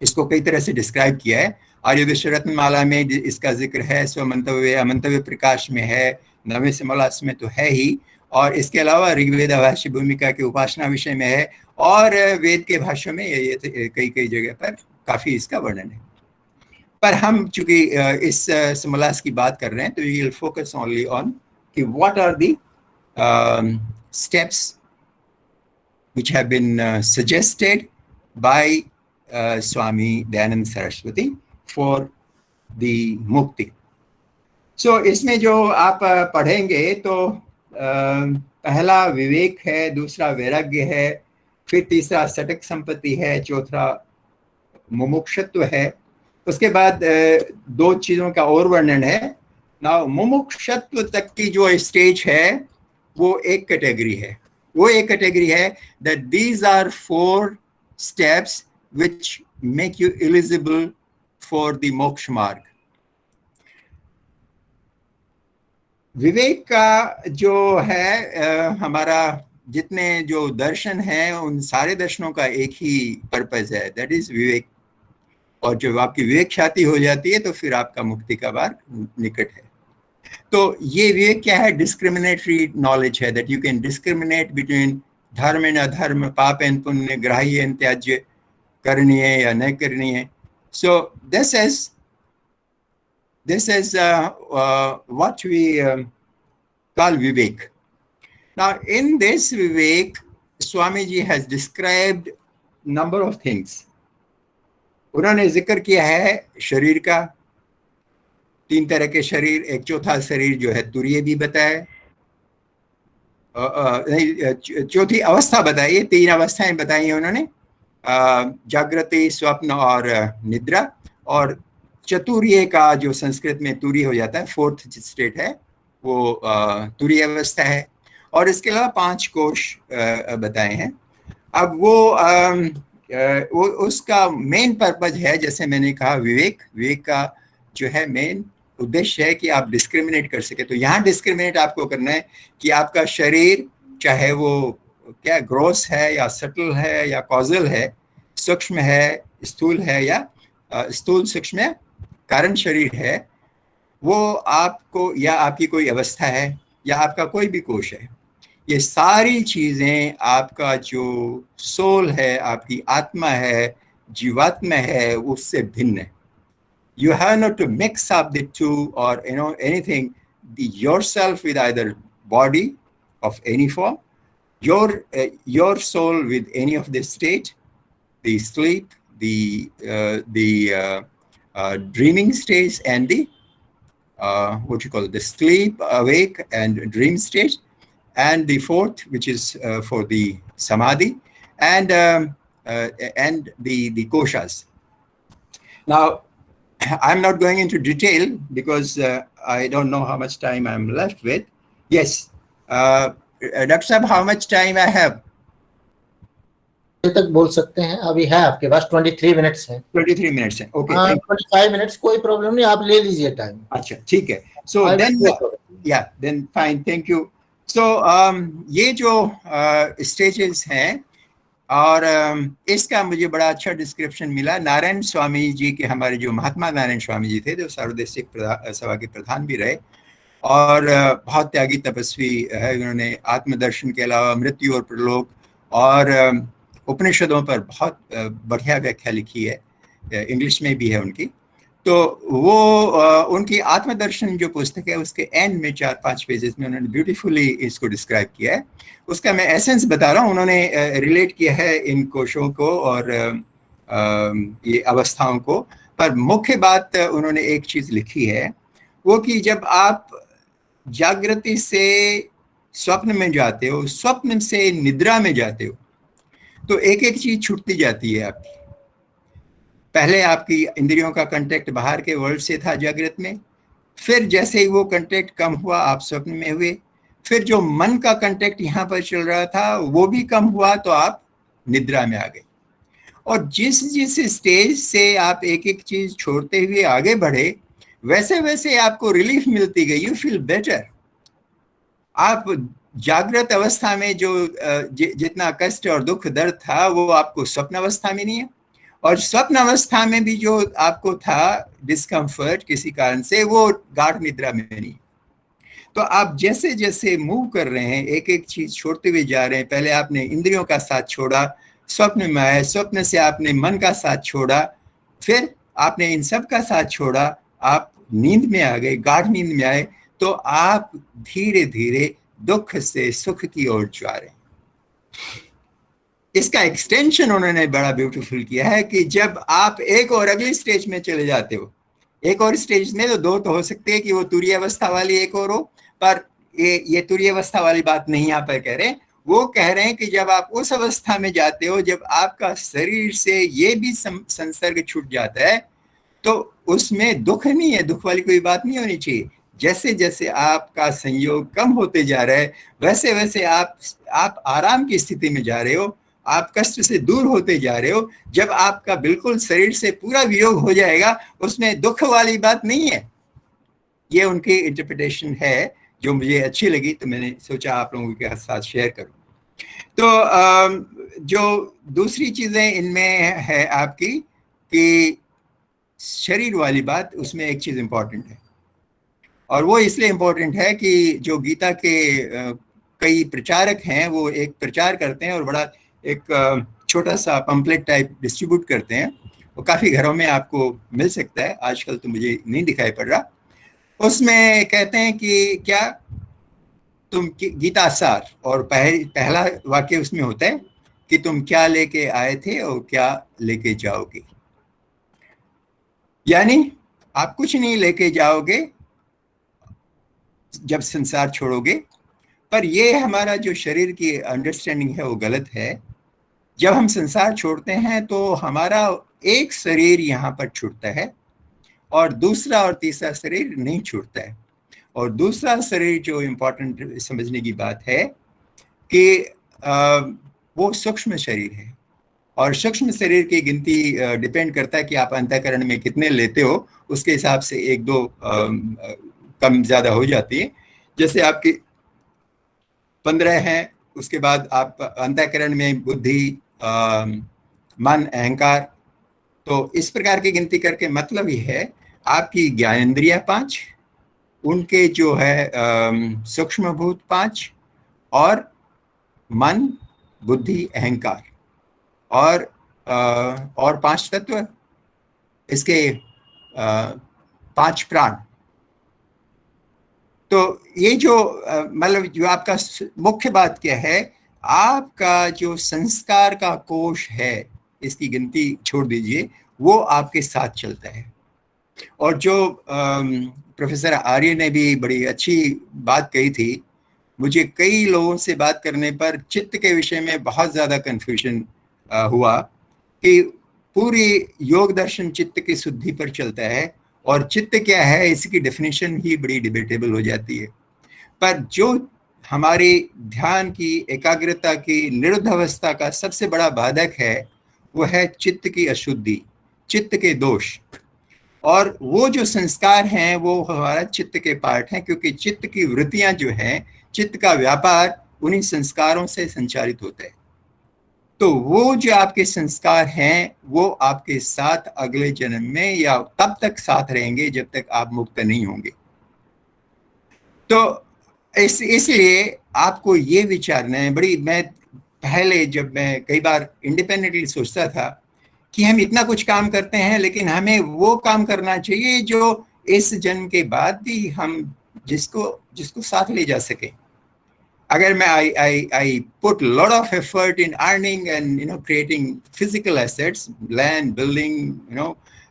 इसको कई तरह से डिस्क्राइब किया है। आर्यविश्व रत्नमाला में इसका जिक्र है, स्वमंतव्य अमंतव्य प्रकाश में है, नवे समोल्लास में तो है ही, और इसके अलावा ऋग्वेद भाष्य भूमिका के उपासना विषय में है, और वेद के भाष्यों में ये कई कई जगह पर काफी इसका वर्णन है। पर हम चूंकि इस समोल्लास की बात कर रहे हैं तो we will focus only on कि what are the steps which have been suggested by Swami Dayanand Saraswati for the mukti. So इसमें जो आप पढ़ेंगे तो पहला विवेक है, दूसरा वैराग्य है, फिर तीसरा सटक संपत्ति है, चौथा मुमुक्षत्व है, उसके बाद दो चीजों का और वर्णन है। ना मुमुक्षत्व तक की जो स्टेज है वो एक कैटेगरी है, वो एक कैटेगरी है that these are 4 steps which make you eligible for the मोक्ष मार्ग। विवेक का जो है हमारा जितने जो दर्शन हैं उन सारे दर्शनों का एक ही पर्पस है, दैट इज विवेक। और जब आपकी विवेक ख्याति हो जाती है तो फिर आपका मुक्ति का मार्ग निकट है। तो ये विवेक क्या है? डिस्क्रिमिनेटरी नॉलेज है, that you can discriminate between धर्म एंड अधर्म, पाप एंड पुण्य, ग्राह्य एंड त्याज्य, करणीय या न करणीय। So this is what we call vivek. Now in this vivek, Swamiji has described number of things. उन्होंने जिक्र किया है शरीर का, 3 तरह के शरीर, एक चौथा शरीर जो है तुरीय भी बताया, चौथी अवस्था बताई, 3 अवस्थाएं बताई हैं उन्होंने, जागृति, स्वप्न और निद्रा। और चतुर्य का जो संस्कृत में तुरीय हो जाता है, 4th स्टेट है वो तुरीय अवस्था है। और इसके अलावा 5 कोश बताए हैं। अब वो उसका मेन पर्पज है, जैसे मैंने कहा, विवेक का जो है मेन उद्देश्य है कि आप डिस्क्रिमिनेट कर सके। तो यहाँ डिस्क्रिमिनेट आपको करना है कि आपका शरीर चाहे वो क्या ग्रॉस है या सटल है या कॉजल है, सूक्ष्म है, स्थूल है, या स्थूल सूक्ष्म कारण शरीर है, वो आपको या आपकी कोई अवस्था है या आपका कोई भी कोश है, ये सारी चीजें आपका जो सोल है, आपकी आत्मा है, जीवात्मा है, उससे भिन्न है। You have not to mix up the two or anything, yourself with either body of any form, your soul with any of the state, the sleep, the dreaming stage, and the what you call it, the sleep, awake, and dream stage, and the 4th, which is for the samadhi, and the koshas. Now, I'm not going into detail because I don't know how much time I'm left with. Yes, Dr. Sahab, how much time I have? तक बोल सकते हैं, अभी है आपके पास 23 minutes हैं। 23 minutes हैं, okay. 25 minutes, कोई प्रॉब्लम नहीं, आप ले लीजिए टाइम। अच्छा, ठीक है। So then fine, thank you. So ये जो स्टेजेस हैं, और इसका मुझे बड़ा अच्छा डिस्क्रिप्शन मिला नारायण स्वामी जी के, हमारे जो महात्मा नारायण स्वामी जी थे, जो सार्वदेशिक सभा के प्रधान भी रहे और बहुत त्यागी तपस्वी है। उन्होंने आत्मदर्शन के अलावा मृत्यु और प्रलोक और उपनिषदों पर बहुत बढ़िया व्याख्या लिखी है, इंग्लिश में भी है उनकी। तो वो उनकी आत्मदर्शन जो पुस्तक है, उसके एंड में 4-5 पेजेस में उन्होंने ब्यूटीफुली इसको डिस्क्राइब किया है। उसका मैं एसेंस बता रहा हूँ। उन्होंने रिलेट किया है इन कोशों को और ये अवस्थाओं को, पर मुख्य बात उन्होंने एक चीज लिखी है, वो कि जब आप जागृति से स्वप्न में जाते हो, स्वप्न से निद्रा में जाते हो, तो एक एक चीज छूटती जाती है आपकी। पहले आपकी इंद्रियों का कांटेक्ट बाहर के वर्ल्ड से था जागृत में, फिर जैसे ही वो कांटेक्ट कम हुआ आप स्वप्न में हुए, फिर जो मन का कांटेक्ट यहाँ पर चल रहा था वो भी कम हुआ तो आप निद्रा में आ गए। और जिस जिस स्टेज से आप एक एक चीज छोड़ते हुए आगे बढ़े, वैसे वैसे आपको रिलीफ मिलती गई, यू फील बेटर। आप जागृत अवस्था में जो जितना कष्ट और दुख दर्द था वो आपको स्वप्न अवस्था में नहीं है, और स्वप्न अवस्था में भी जो आपको था डिस्कम्फर्ट किसी कारण से, वो गाढ़ निद्रा में नहीं। तो आप जैसे जैसे मूव कर रहे हैं, एक एक चीज छोड़ते हुए जा रहे हैं। पहले आपने इंद्रियों का साथ छोड़ा, स्वप्न में आए, स्वप्न से आपने मन का साथ छोड़ा, फिर आपने इन सब का साथ छोड़ा, आप नींद में आ गए, गाढ़ नींद में आए। तो आप धीरे धीरे दुख से सुख की ओर जा रहे हैं। इसका एक्सटेंशन उन्होंने बड़ा ब्यूटीफुल किया है कि जब आप एक और अगली स्टेज में चले जाते हो, एक और स्टेज में तो दो तो हो सकते हैं कि वो तुरीय अवस्था वाली एक और हो, पर ये तुरीय अवस्था वाली बात नहीं यहाँ पर कह रहे। वो कह रहे हैं कि जब आप उस अवस्था में जाते हो जब आपका शरीर से ये भी संसर्ग छूट जाता है, तो उसमें दुख नहीं है, दुख वाली कोई बात नहीं होनी चाहिए। जैसे जैसे आपका संयोग कम होते जा रहा है, वैसे वैसे आप आराम की स्थिति में जा रहे हो, आप कष्ट से दूर होते जा रहे हो। जब आपका बिल्कुल शरीर से पूरा वियोग हो जाएगा, उसमें दुख वाली बात नहीं है। ये उनकी इंटरप्रिटेशन है जो मुझे अच्छी लगी, तो मैंने सोचा आप लोगों के साथ शेयर करूं। तो जो दूसरी चीजें इनमें है आपकी कि शरीर वाली बात, उसमें एक चीज इंपॉर्टेंट है, और वो इसलिए इंपॉर्टेंट है कि जो गीता के कई प्रचारक हैं वो एक प्रचार करते हैं और बड़ा एक छोटा सा पंपलेट टाइप डिस्ट्रीब्यूट करते हैं। वो काफ़ी घरों में आपको मिल सकता है, आजकल तो मुझे नहीं दिखाई पड़ रहा। उसमें कहते हैं कि क्या तुम गीता सार, और पहला वाक्य उसमें होता है कि तुम क्या लेके आए थे और क्या लेके जाओगे। यानी आप कुछ नहीं लेके जाओगे जब संसार छोड़ोगे। पर ये हमारा जो शरीर की अंडरस्टैंडिंग है वो गलत है। जब हम संसार छोड़ते हैं तो हमारा एक शरीर यहाँ पर छूटता है और दूसरा और तीसरा शरीर नहीं छूटता है। और दूसरा शरीर जो इम्पोर्टेंट समझने की बात है कि वो सूक्ष्म शरीर है, और सूक्ष्म शरीर की गिनती डिपेंड करता है कि आप अंतःकरण में कितने लेते हो, उसके हिसाब से एक दो कम ज़्यादा हो जाती है। जैसे आपकी 15 हैं, उसके बाद आप अंतःकरण में बुद्धि, मन, अहंकार, तो इस प्रकार की गिनती करके मतलब ये है आपकी ज्ञानेंद्रिया 5, उनके जो है सूक्ष्म भूत 5, और मन, बुद्धि, अहंकार, और 5 तत्व, इसके 5 प्राण। तो ये जो मतलब जो आपका मुख्य बात क्या है, आपका जो संस्कार का कोश है, इसकी गिनती छोड़ दीजिए, वो आपके साथ चलता है। और जो प्रोफेसर आर्य ने भी बड़ी अच्छी बात कही थी, मुझे कई लोगों से बात करने पर चित्त के विषय में बहुत ज़्यादा कन्फ्यूजन हुआ कि पूरी योग दर्शन चित्त की शुद्धि पर चलता है, और चित्त क्या है इसकी डेफिनेशन ही बड़ी डिबेटेबल हो जाती है। पर जो हमारे ध्यान की, एकाग्रता की, निरुद्ध अवस्था का सबसे बड़ा बाधक है वो है चित्त की अशुद्धि, चित्त के दोष। और वो जो संस्कार हैं वो हमारा चित्त के पार्ट हैं, क्योंकि चित्त की वृत्तियां जो हैं, चित्त का व्यापार उन्हीं संस्कारों से संचालित होता है। तो वो जो आपके संस्कार हैं वो आपके साथ अगले जन्म में या तब तक साथ रहेंगे जब तक आप मुक्त नहीं होंगे। तो इसलिए आपको ये विचारना है। मैं पहले जब मैं कई बार इंडिपेंडेंटली सोचता था कि हम इतना कुछ काम करते हैं, लेकिन हमें वो काम करना चाहिए जो इस जन्म के बाद भी हम जिसको साथ ले जा सके। अगर मैं I put a lot of effort in earning and creating physical assets, land, building,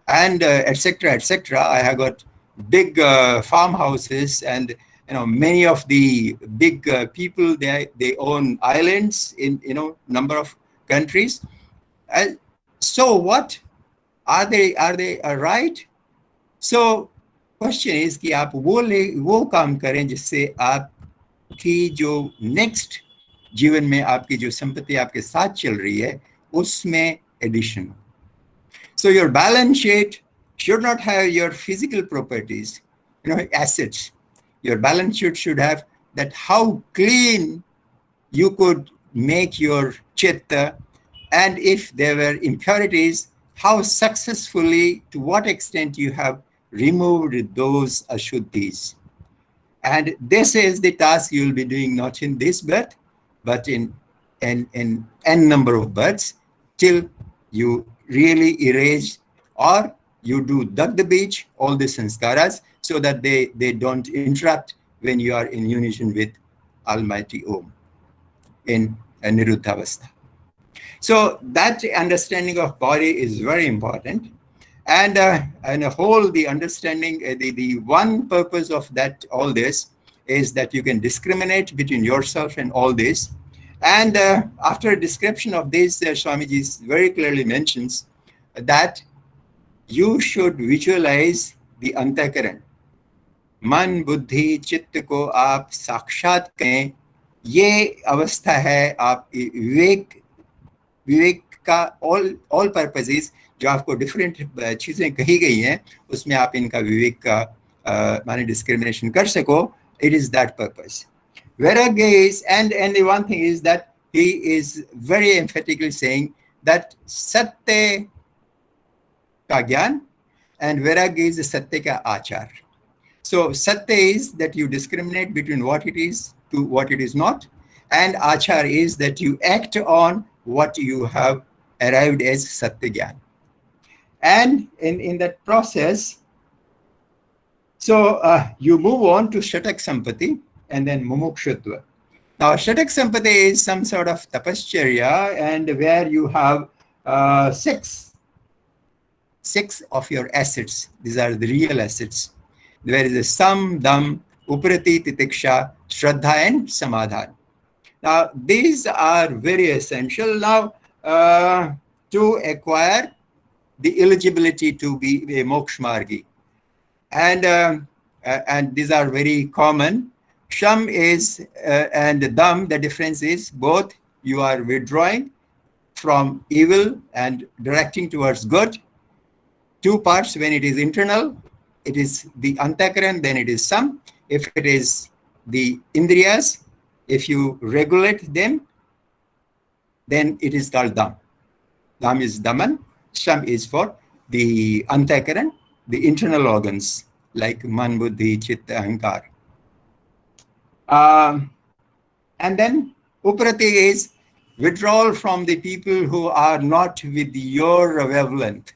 and etc. I have got big farmhouses, and many of the big people they own islands in number of countries. So what are they right? So question is कि आप वो काम करें जिससे आप कि जो next जीवन में आपकी जो संपत्ति आपके साथ चल रही है उसमें addition. So your balance sheet should not have your physical properties, assets. Your balance sheet should have that how clean you could make your chitta, and if there were impurities, how successfully, to what extent you have removed those ashuddhis. And this is the task you will be doing not in this birth, but in n number of births, till you really erase or you do Dagda Beach, all the sanskaras, so that they don't interrupt when you are in unison with Almighty Om in Niruddhavastha. So that understanding of body is very important. And a whole, the understanding, the one purpose of that, all this, is that you can discriminate between yourself and all this. And after a description of this, Swamiji very clearly mentions that you should visualize the antakaran. Man, buddhi, chitta ko aap sakshat kare, ye avastha hai, aap विवेक का all purposes जो आपको different चीजें कही गई हैं, उसमें आप इनका विवेक का माने डिस्क्रिमिनेशन कर सको. It is that purpose. Vairagya is, and the one thing is that he is very emphatically saying that satya ka gyan and vairagya is satya ka achar. So satya is that you discriminate between what it is to what it is not, and achar is that you act on what you have arrived as satya gyan. And in that process, so you move on to Shatak Sampati and then Mumukshutva. Now, Shatak Sampati is some sort of tapascharya, and where you have six of your assets. These are the real assets. There is a Sam, Dam, Uprati, Titiksha, Shraddha, and Samadhan. Now, these are very essential now to acquire the eligibility to be a mokshamargi. And these are very common. Sham is and Dam, the difference is both you are withdrawing from evil and directing towards good. Two parts. When it is internal, it is the antakaran, then it is Sam. If it is the indriyas, if you regulate them, then it is called Dam. Dam is Daman. Sham is for the antakaran, the internal organs like Man, Buddhi, Chitta, Ahankar. And then Uprati is withdrawal from the people who are not with your wavelength.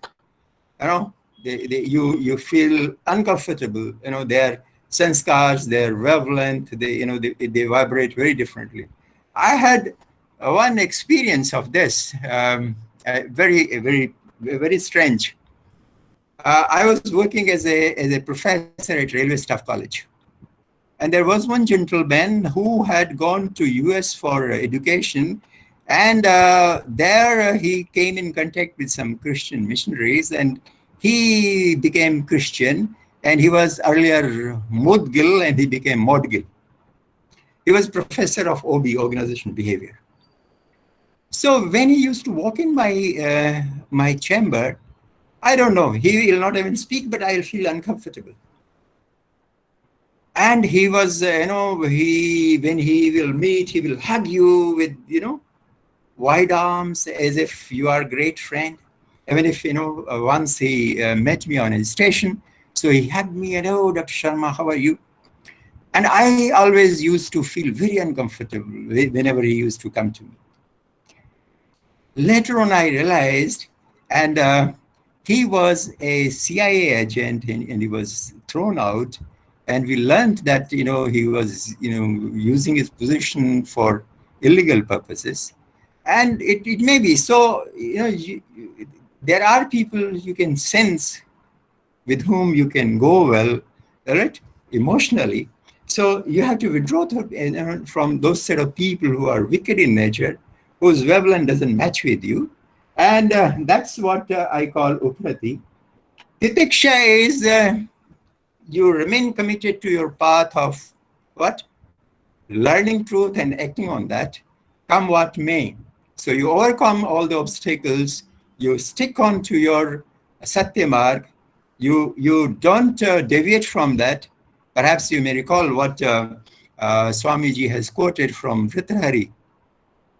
You know, you feel uncomfortable. You know, their sanskars, their wavelength, they vibrate very differently. I had one experience of this, very strange. I was working as a professor at Railway Staff College. And there was one gentleman who had gone to US for education, and there he came in contact with some Christian missionaries, and he became Christian, and he was earlier Mudgil, and he became Modgil. He was professor of OB, organizational behavior. So when he used to walk in my chamber, I don't know, he will not even speak, but I'll feel uncomfortable. And he was, when he will meet, he will hug you with, wide arms, as if you are a great friend. Even if, once he met me on his station, so he hugged me and, oh, Dr. Sharma, how are you? And I always used to feel very uncomfortable whenever he used to come to me. Later on, I realized, and he was a CIA agent, and he was thrown out. And we learned that, he was, using his position for illegal purposes. And it may be. So, there are people you can sense with whom you can go well, right, emotionally. So you have to withdraw from those set of people who are wicked in nature, whose wavelength doesn't match with you. And that's what I call Uprati. Titiksha is you remain committed to your path of what? Learning truth and acting on that, come what may. So you overcome all the obstacles, you stick on to your Satya Marg, you don't deviate from that. Perhaps you may recall what Swamiji has quoted from Vritrahari.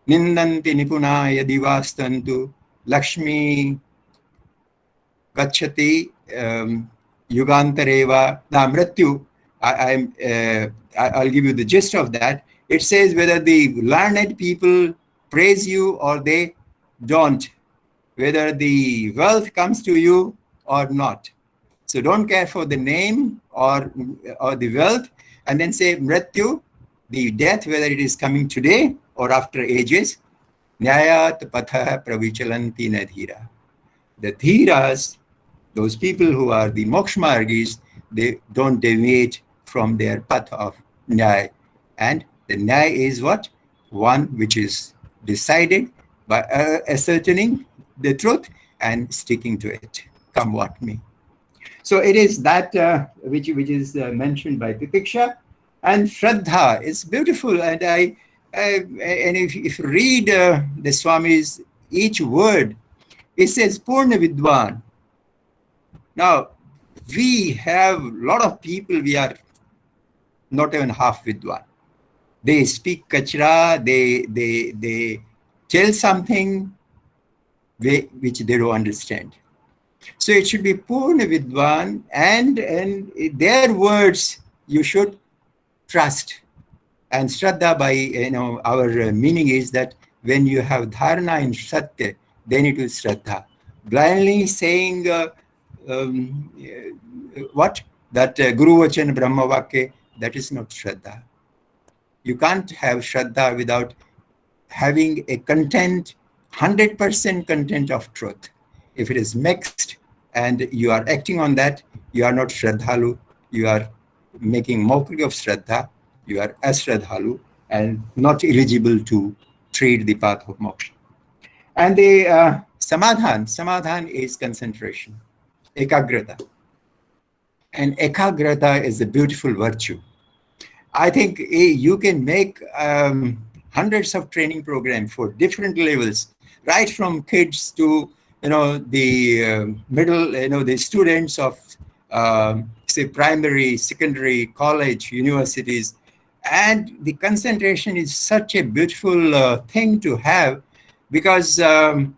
Nindanti nipuna yadivastantu Lakshmi gachati yugantareva na mrityu. I'll give you the gist of that. It says whether the learned people praise you or they don't, whether the wealth comes to you or not. So don't care for the name or the wealth, and then say mrityu, the death, whether it is coming today or after ages. Nyayat patha pravichalanti nadhira. The dhiras, those people who are the mokshamargis, they don't deviate from their path of nyaya. And the nyaya is what? One which is decided by ascertaining the truth and sticking to it, come what may. So it is that which is mentioned by Tipiksha. And Shraddha is beautiful. And if you read the Swami's each word, it says Purna Vidwan. Now, we have a lot of people, we are not even half Vidwan. They speak Kachra, they tell something which they don't understand. So it should be Purna Vidwan, and their words you should trust. And Shraddha, by our meaning is that when you have dharana in Satya, then it is Shraddha. Blindly saying what? That Guru Vachan Brahma Vakya, that is not Shraddha. You can't have Shraddha without having a content, 100% content of truth. If it is mixed and you are acting on that, you are not Shraddhalu, you are making mockery of Shraddha, you are Ashraddhalu and not eligible to tread the path of moksha. And the samadhan is concentration, ekagrata. And ekagrata is a beautiful virtue. I think you can make hundreds of training programs for different levels, right from kids to the middle, the students of say primary, secondary, college, universities, and the concentration is such a beautiful thing to have, because and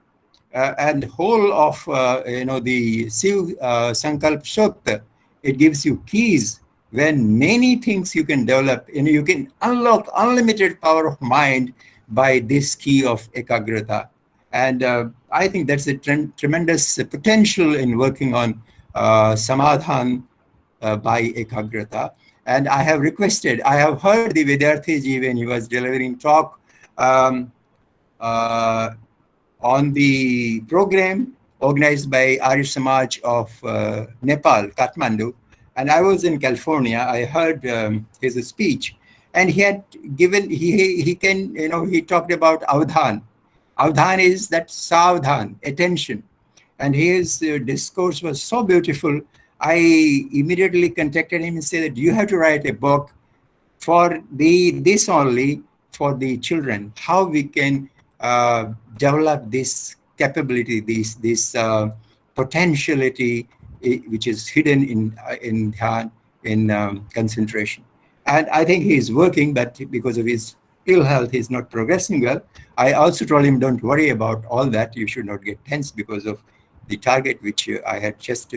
whole of the Siv Sankalp Sukta, it gives you keys when many things you can develop, and you can unlock unlimited power of mind by this key of ekagrata. And I think that's a tremendous potential in working on samadhan by ekagrata. And I have requested, I have heard the Vidyarthiji when he was delivering talk on the program organized by Arya Samaj of Nepal, Kathmandu. And I was in California. I heard his speech, and he had given, he talked about avdhan. Avdhan is that savdhan, attention. And his discourse was so beautiful. I immediately contacted him and said that you have to write a book for this only for the children, how we can develop this capability, this potentiality which is hidden in dhyan, in concentration. And I think he is working, but because of his ill health, he's not progressing well. I also told him, don't worry about all that. You should not get tense because of the target which I had just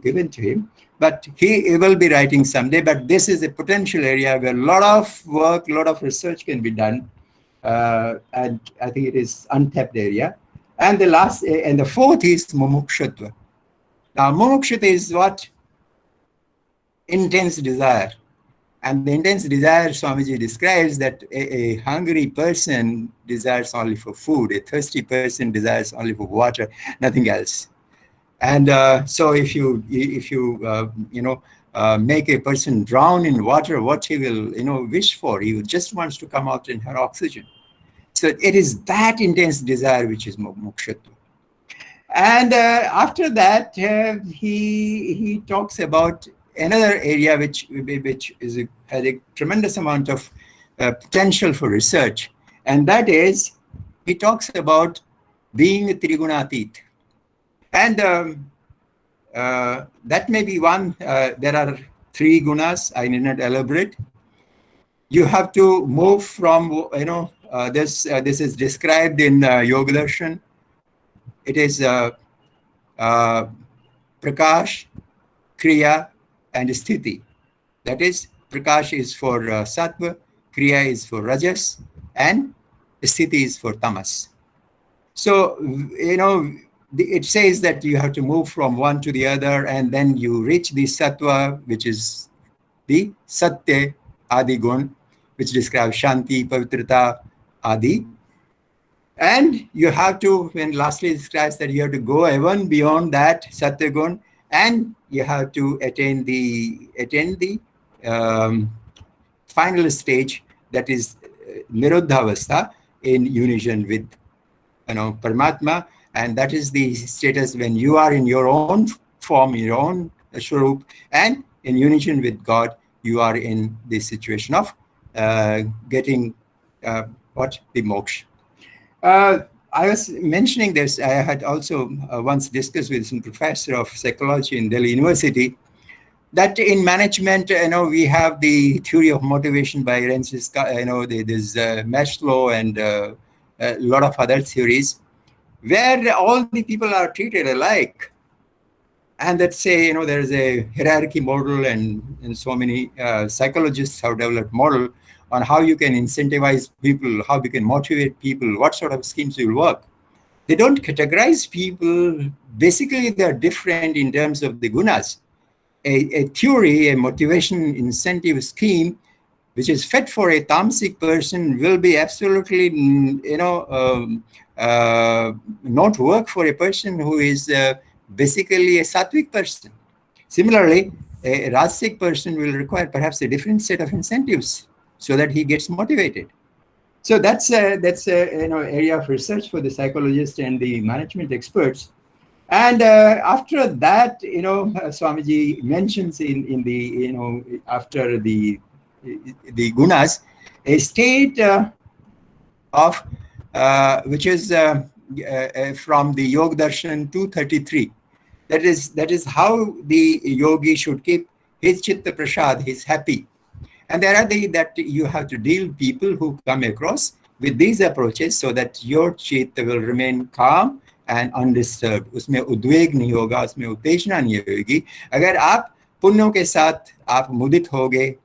given to him. But he will be writing someday. But this is a potential area where a lot of work, a lot of research can be done. And I think it is untapped area. And the fourth is mumukshatva. Now, mumukshata is what? Intense desire. And the intense desire, Swamiji describes that a hungry person desires only for food. A thirsty person desires only for water, nothing else. And so if you make a person drown in water, what he will wish for? He just wants to come out and have oxygen. So it is that intense desire which is mukshatva. And after that, he talks about another area which has a tremendous amount of potential for research, and that is, he talks about being a Trigunatit. And that may be one, there are three gunas, I need not elaborate. you have to move from, this is described in Yoga Darshan. It is Prakash, Kriya, and Sthiti. That is, Prakash is for Sattva, Kriya is for Rajas, and Sthiti is for Tamas. So, it says that you have to move from one to the other, and then you reach the Sattva, which is the Satya Adi Gun, which describes Shanti, Pavitrata, Adi. And you have to, and lastly describes that you have to go even beyond that Satya Gun, and you have to attain the final stage, that is Nirodhavastha, in unison with Paramatma. And that is the status when you are in your own form, your own Swarup, and in unison with God, you are in the situation of getting the moksha. I was mentioning this. I had also once discussed with some professor of psychology in Delhi University that in management, we have the theory of motivation by Rensis, there's Maslow and a lot of other theories, where all the people are treated alike. And let's say, there's a hierarchy model, and so many psychologists have developed model on how you can incentivize people, how you can motivate people, what sort of schemes will work. They don't categorize people. Basically, they're different in terms of the gunas. A theory, a motivation incentive scheme, which is fit for a tamasic person, will be absolutely, not work for a person who is basically a sattvic person. Similarly, a rajasic person will require perhaps a different set of incentives so that he gets motivated. So that's area of research for the psychologists and the management experts. And after that, Swamiji mentions in the after the gunas, a state of which is from the Yoga Darshan 233. That is how the yogi should keep his chitta prasad, his happy. And there are that you have to deal with people who come across with these approaches so that your chitta will remain calm and undisturbed. उसमें उद्वेग नहीं होगा, उसमें उत्तेजना नहीं होगी. अगर आप पुण्यों के साथ आप मुदित होगे,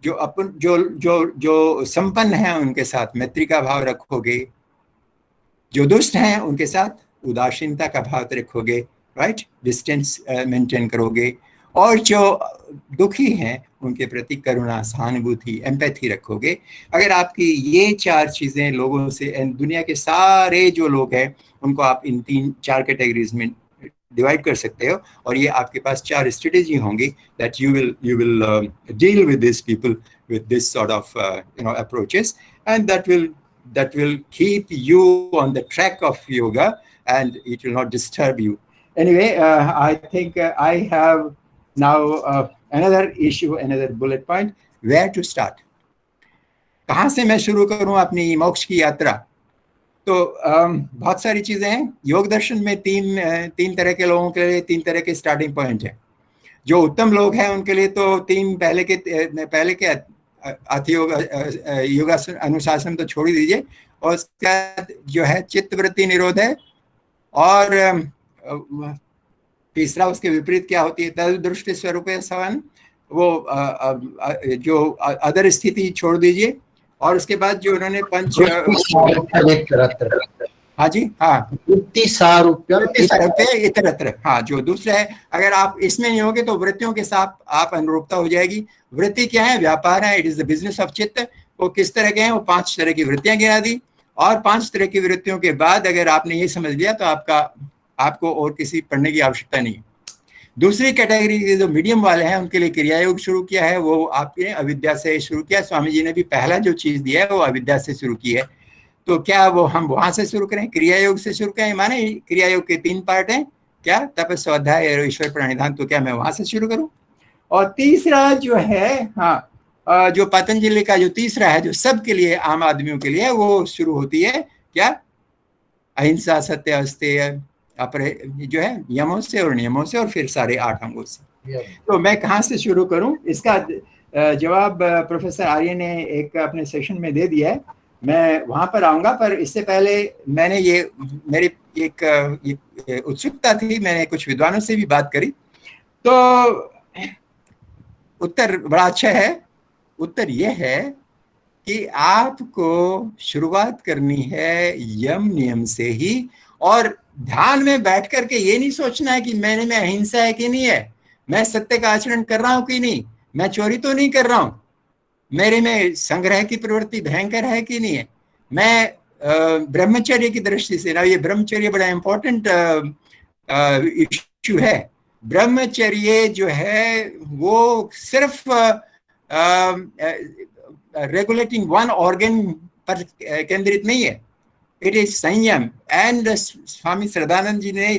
जो संपन्न हैं उनके साथ मैत्री का भाव रखोगे, जो दुष्ट हैं उनके साथ उदासीनता का भाव रखोगे, राइट, डिस्टेंस मेंटेन करोगे, और जो दुखी हैं उनके प्रति करुणा, सहानुभूति, एम्पैथी रखोगे. अगर आपकी ये 4 चीजें लोगों से, दुनिया के सारे जो लोग हैं उनको आप इन 3-4 कैटेगरीज में डिवाइड कर सकते हो, और ये आपके पास 4 स्ट्रेटेजी होंगी that you will deal with these people with this sort of approaches, and that will keep you on the track of yoga and it will not disturb you. Anyway, I think I have now another issue, another bullet point, where to start. कहाँ से मैं शुरू करूँ अपनी मोक्ष की यात्रा? तो बहुत सारी चीजें हैं. योग दर्शन में तीन तरह के लोगों के लिए 3 तरह के स्टार्टिंग पॉइंट है. जो उत्तम लोग हैं उनके लिए तो 3 पहले के योग अनुशासन तो छोड़ ही दीजिए, और उसका जो है चित्तवृत्ति निरोध है, और तीसरा उसके विपरीत क्या होती है, तद दृष्टि स्वरूप सवन, वो जो अदर स्थिति छोड़ दीजिए, और उसके बाद जो उन्होंने हाँ जी, हाँ, इतरत्र, हाँ, जो दूसरा है, अगर आप इसमें नहीं होगे तो वृत्तियों के साथ आप अनुरूपता हो जाएगी. वृत्ति क्या है? व्यापार है. It is the business of चित्त. वो किस तरह के हैं? वो 5 तरह की वृत्तियां गिरा दी, और 5 तरह की वृत्तियों के बाद अगर आपने ये समझ लिया तो आपको और किसी पढ़ने की आवश्यकता नहीं. दूसरी कैटेगरी के जो मीडियम वाले हैं उनके लिए क्रिया योग शुरू किया है, वो आपके अविद्या से शुरू किया. स्वामी जी ने भी पहला जो चीज दिया है वो अविद्या से शुरू की है. तो क्या वो हम वहां से शुरू करें, क्रिया योग से शुरू करें? माने क्रिया योग के 3 पार्ट हैं, क्या तप, स्वाध्याय और ईश्वर प्रणिधान. तो क्या मैं वहां से शुरू करूं? और तीसरा जो है, हाँ, जो पतंजलि का जो तीसरा है, जो सबके लिए, आम आदमियों के लिए, वो शुरू होती है क्या? अहिंसा, सत्य, अस्तेय, जो है यमों से और नियमों से, और फिर सारे 8 अंगों से. तो मैं कहाँ से शुरू करूं? इसका जवाब प्रोफेसर आर्य ने एक अपने सेशन में दे दिया है, मैं वहां पर आऊंगा। पर इससे पहले मैंने मेरी एक उत्सुकता थी, मैंने कुछ विद्वानों से भी बात करी, तो उत्तर बड़ा अच्छा है। उत्तर यह है कि आपको शुरुआत करनी है यम नियम से ही, और ध्यान में बैठ करके ये नहीं सोचना है कि मैंने में अहिंसा है कि नहीं है, मैं सत्य का आचरण कर रहा हूं कि नहीं, मैं चोरी तो नहीं कर रहा हूं, मेरे में संग्रह की प्रवृत्ति भयंकर है कि नहीं है, मैं ब्रह्मचर्य की दृष्टि से ना, ये ब्रह्मचर्य बड़ा इंपॉर्टेंट इश्यू है। ब्रह्मचर्य जो है वो सिर्फ रेगुलेटिंग वन ऑर्गन पर केंद्रित नहीं है, इट इज संयम। एंड स्वामी श्रद्धानंद जी ने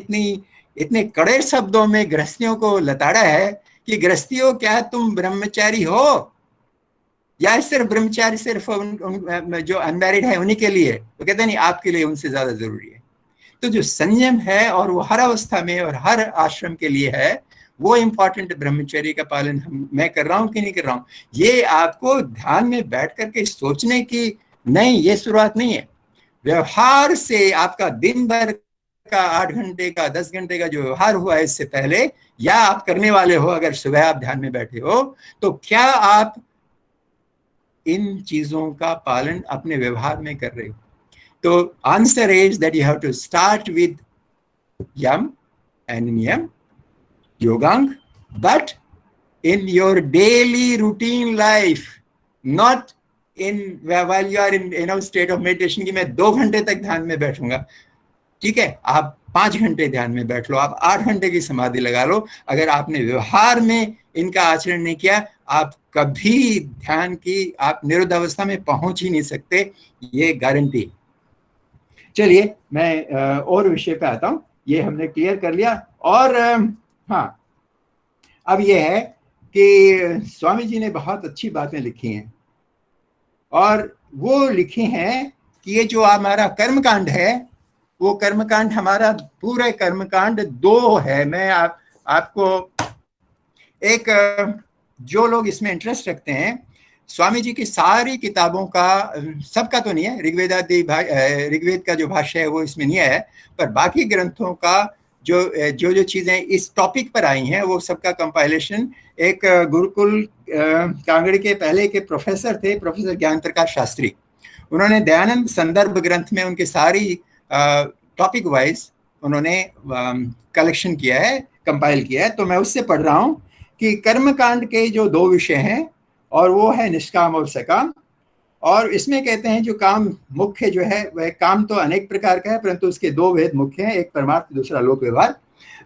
इतने कड़े शब्दों में गृहस्थियों को लताड़ा है कि गृहस्थियों, क्या तुम ब्रह्मचारी हो, या सिर्फ ब्रह्मचारी सिर्फ जो अनमैरिड है उन्हीं के लिए? तो कहते नहीं, आपके लिए उनसे ज्यादा जरूरी है। तो जो संयम है और वो हर अवस्था में और हर आश्रम के लिए है, वो इंपॉर्टेंट ब्रह्मचर्य का पालन मैं कर रहा हूं कि नहीं कर रहा हूं। ये आपको ध्यान में बैठ करके सोचने की नहीं, ये शुरुआत नहीं है। व्यवहार से आपका दिन भर का 8 घंटे का 10 घंटे का जो व्यवहार हुआ है इससे पहले, या आप करने वाले हो, अगर सुबह आप ध्यान में बैठे हो, तो क्या आप इन चीजों का पालन अपने व्यवहार में कर रहे हो? तो answer is that you have to start with yama and niyama, योगांग, but in your daily routine life, not in while you are in state of meditation कि मैं 2 घंटे तक ध्यान में बैठूंगा। ठीक है, आप 5 घंटे ध्यान में बैठ लो, आप 8 घंटे की समाधि लगा लो, अगर आपने व्यवहार में इनका आचरण नहीं किया, आप कभी ध्यान की आप निरुद्ध अवस्था में पहुंच ही नहीं सकते, ये गारंटी। चलिए मैं और विषय पे आता हूं, ये हमने क्लियर कर लिया। और हाँ, अब ये है कि स्वामी जी ने बहुत अच्छी बातें लिखी हैं, और वो लिखी हैं कि ये जो हमारा कर्मकांड है, वो कर्मकांड हमारा पूरा कर्मकांड 2 है। मैं आपको एक, जो लोग इसमें इंटरेस्ट रखते हैं, स्वामी जी की सारी किताबों का, सबका तो नहीं है, ऋग्वेद का जो भाष्य है वो इसमें नहीं है, पर बाकी ग्रंथों का जो चीजें इस टॉपिक पर आई हैं, वो सबका कंपाइलेशन एक गुरुकुल कांगड़ी के पहले के प्रोफेसर थे, प्रोफेसर ज्ञान प्रकाश शास्त्री, उन्होंने दयानंद संदर्भ ग्रंथ में उनके सारी टॉपिक वाइज उन्होंने कलेक्शन किया है, कंपाइल किया है। तो मैं उससे पढ़ रहा हूँ कि कर्मकांड के जो 2 विषय हैं, और वो है निष्काम और सकाम। और इसमें कहते हैं जो काम मुख्य जो है, वह काम तो अनेक प्रकार का है, परंतु उसके 2 भेद मुख्य हैं, एक परमार्थ, दूसरा लोक व्यवहार।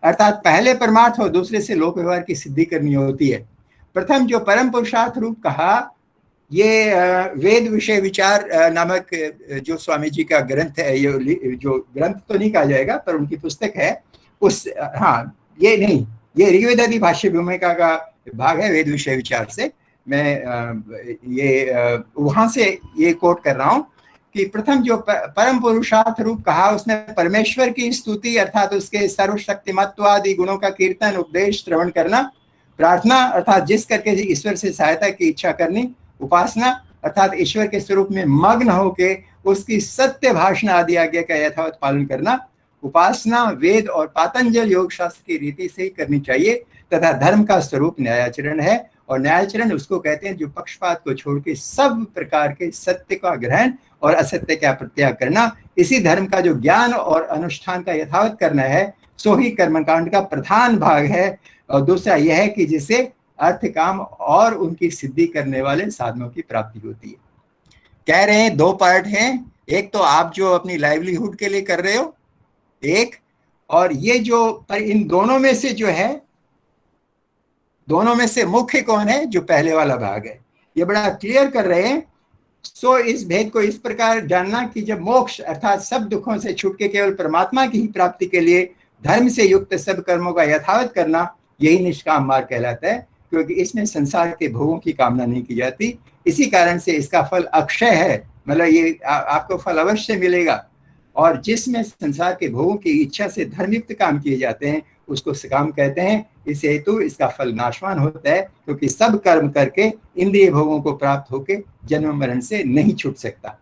अर्थात पहले परमार्थ और दूसरे से लोक व्यवहार की सिद्धि करनी होती है। प्रथम जो परम पुरुषार्थ रूप कहा, ये वेद विषय विचार नामक जो स्वामी जी का ग्रंथ है, ये जो ग्रंथ तो नहीं कहा जाएगा पर उनकी पुस्तक है, उस हाँ ये नहीं, ये ऋग्वेदादि भाष्य भूमिका का भाग है वेद विषय विचार से। मैं ये वहां से ये कोट कर रहा हूं कि प्रथम जो परम पुरुषार्थ रूप कहा, उसमें परमेश्वर की स्तुति अर्थात उसके सर्वशक्तिमत्व आदि गुणों का कीर्तन, उपदेश, श्रवण करना, प्रार्थना अर्थात जिस करके ईश्वर से सहायता की इच्छा करनी, उपासना अर्थात ईश्वर के स्वरूप में मग्न होके उसकी सत्य भाषण आदि आज्ञा का यथावत पालन करना। उपासना वेद और पातंजल योग शास्त्र की रीति से ही करनी चाहिए, तथा धर्म का स्वरूप न्यायाचरण है, और न्यायाचरण उसको कहते हैं जो पक्षपात को छोड़ के सब प्रकार के सत्य का ग्रहण और असत्य का प्रत्याग करना। इसी धर्म का जो ज्ञान और अनुष्ठान का यथावत करना है, सो ही कर्मकांड का प्रधान भाग है। और दूसरा यह है कि जिसे अर्थ, काम और उनकी सिद्धि करने वाले साधनों की प्राप्ति होती है। कह रहे हैं 2 पार्ट हैं, एक तो आप जो अपनी लाइवलीहुड के लिए कर रहे हो, एक, और ये जो पर इन दोनों में से जो है, दोनों में से मुख्य कौन है? जो पहले वाला भाग है, ये बड़ा क्लियर कर रहे हैं। सो इस भेद को इस प्रकार जानना कि जब मोक्ष अर्थात सब दुखों से छूट के केवल परमात्मा की ही प्राप्ति के लिए धर्म से युक्त सब कर्मों का यथावत करना, यही निष्काम मार्ग कहलाता है, क्योंकि इसमें संसार के भोगों की कामना नहीं की जाती। इसी कारण से इसका फल अक्षय है, मतलब ये आपको फल अवश्य मिलेगा। और जिसमें संसार के भोगों की इच्छा से धर्मयुक्त काम किए जाते हैं, उसको सकाम कहते हैं। इस हेतु इसका फल नाशवान होता है, क्योंकि सब कर्म करके इंद्रिय भोगों को प्राप्त होके जन्म मरण से नहीं छूट सकता।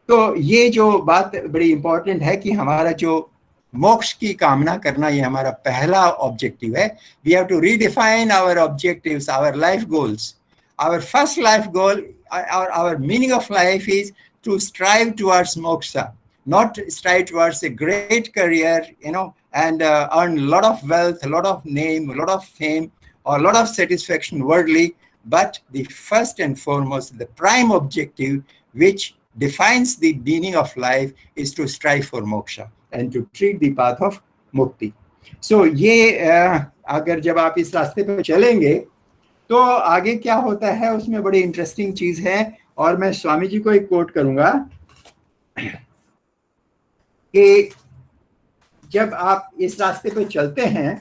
तो ये जो बात बड़ी इंपॉर्टेंट है कि हमारा जो मोक्ष की कामना करना, ये हमारा पहला ऑब्जेक्टिव है। We have to redefine our objectives, our life goals. Our first life goal, our meaning of life is to strive towards moksha, not strive towards a great career, and earn a lot of wealth, a lot of name, a lot of fame, or a lot of satisfaction worldly. But the first and foremost, the prime objective which defines the meaning of life is to strive for moksha and to treat the path of mukti. So ये अगर जब आप इस रास्ते पर चलेंगे तो आगे क्या होता है, उसमें बड़ी इंटरेस्टिंग चीज है। और मैं स्वामी जी को एक कोट करूंगा कि जब आप इस रास्ते पर चलते हैं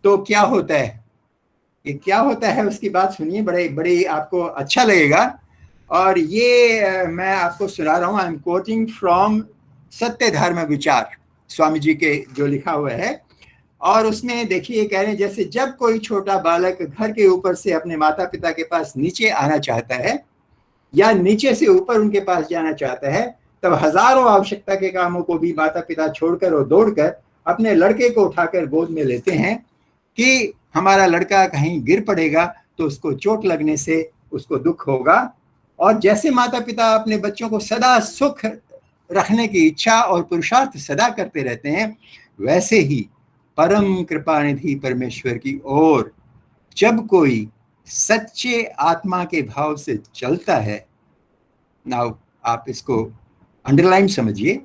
तो क्या होता है, ये क्या होता है उसकी बात सुनिए, बड़ी आपको अच्छा लगेगा। और ये मैं आपको सुना रहा हूँ। आई एम कोटिंग फ्रॉम सत्य धर्म विचार, स्वामी जी के जो लिखा हुआ है। और उसमें देखिए कह रहे हैं, जैसे जब कोई छोटा बालक घर के ऊपर से अपने माता पिता के पास नीचे आना चाहता है या नीचे से ऊपर उनके पास जाना चाहता है, तब हजारों आवश्यकता के कामों को भी माता पिता छोड़कर और दौड़कर अपने लड़के को उठाकर गोद में लेते हैं कि हमारा लड़का कहीं गिर पड़ेगा तो उसको चोट लगने से उसको दुख होगा। और जैसे माता पिता अपने बच्चों को सदा सुख रखने की इच्छा और पुरुषार्थ सदा करते रहते हैं, वैसे ही परम कृपा निधि परमेश्वर की ओर जब कोई सच्चे आत्मा के भाव से चलता है, नाउ आप इसको अंडरलाइन समझिए,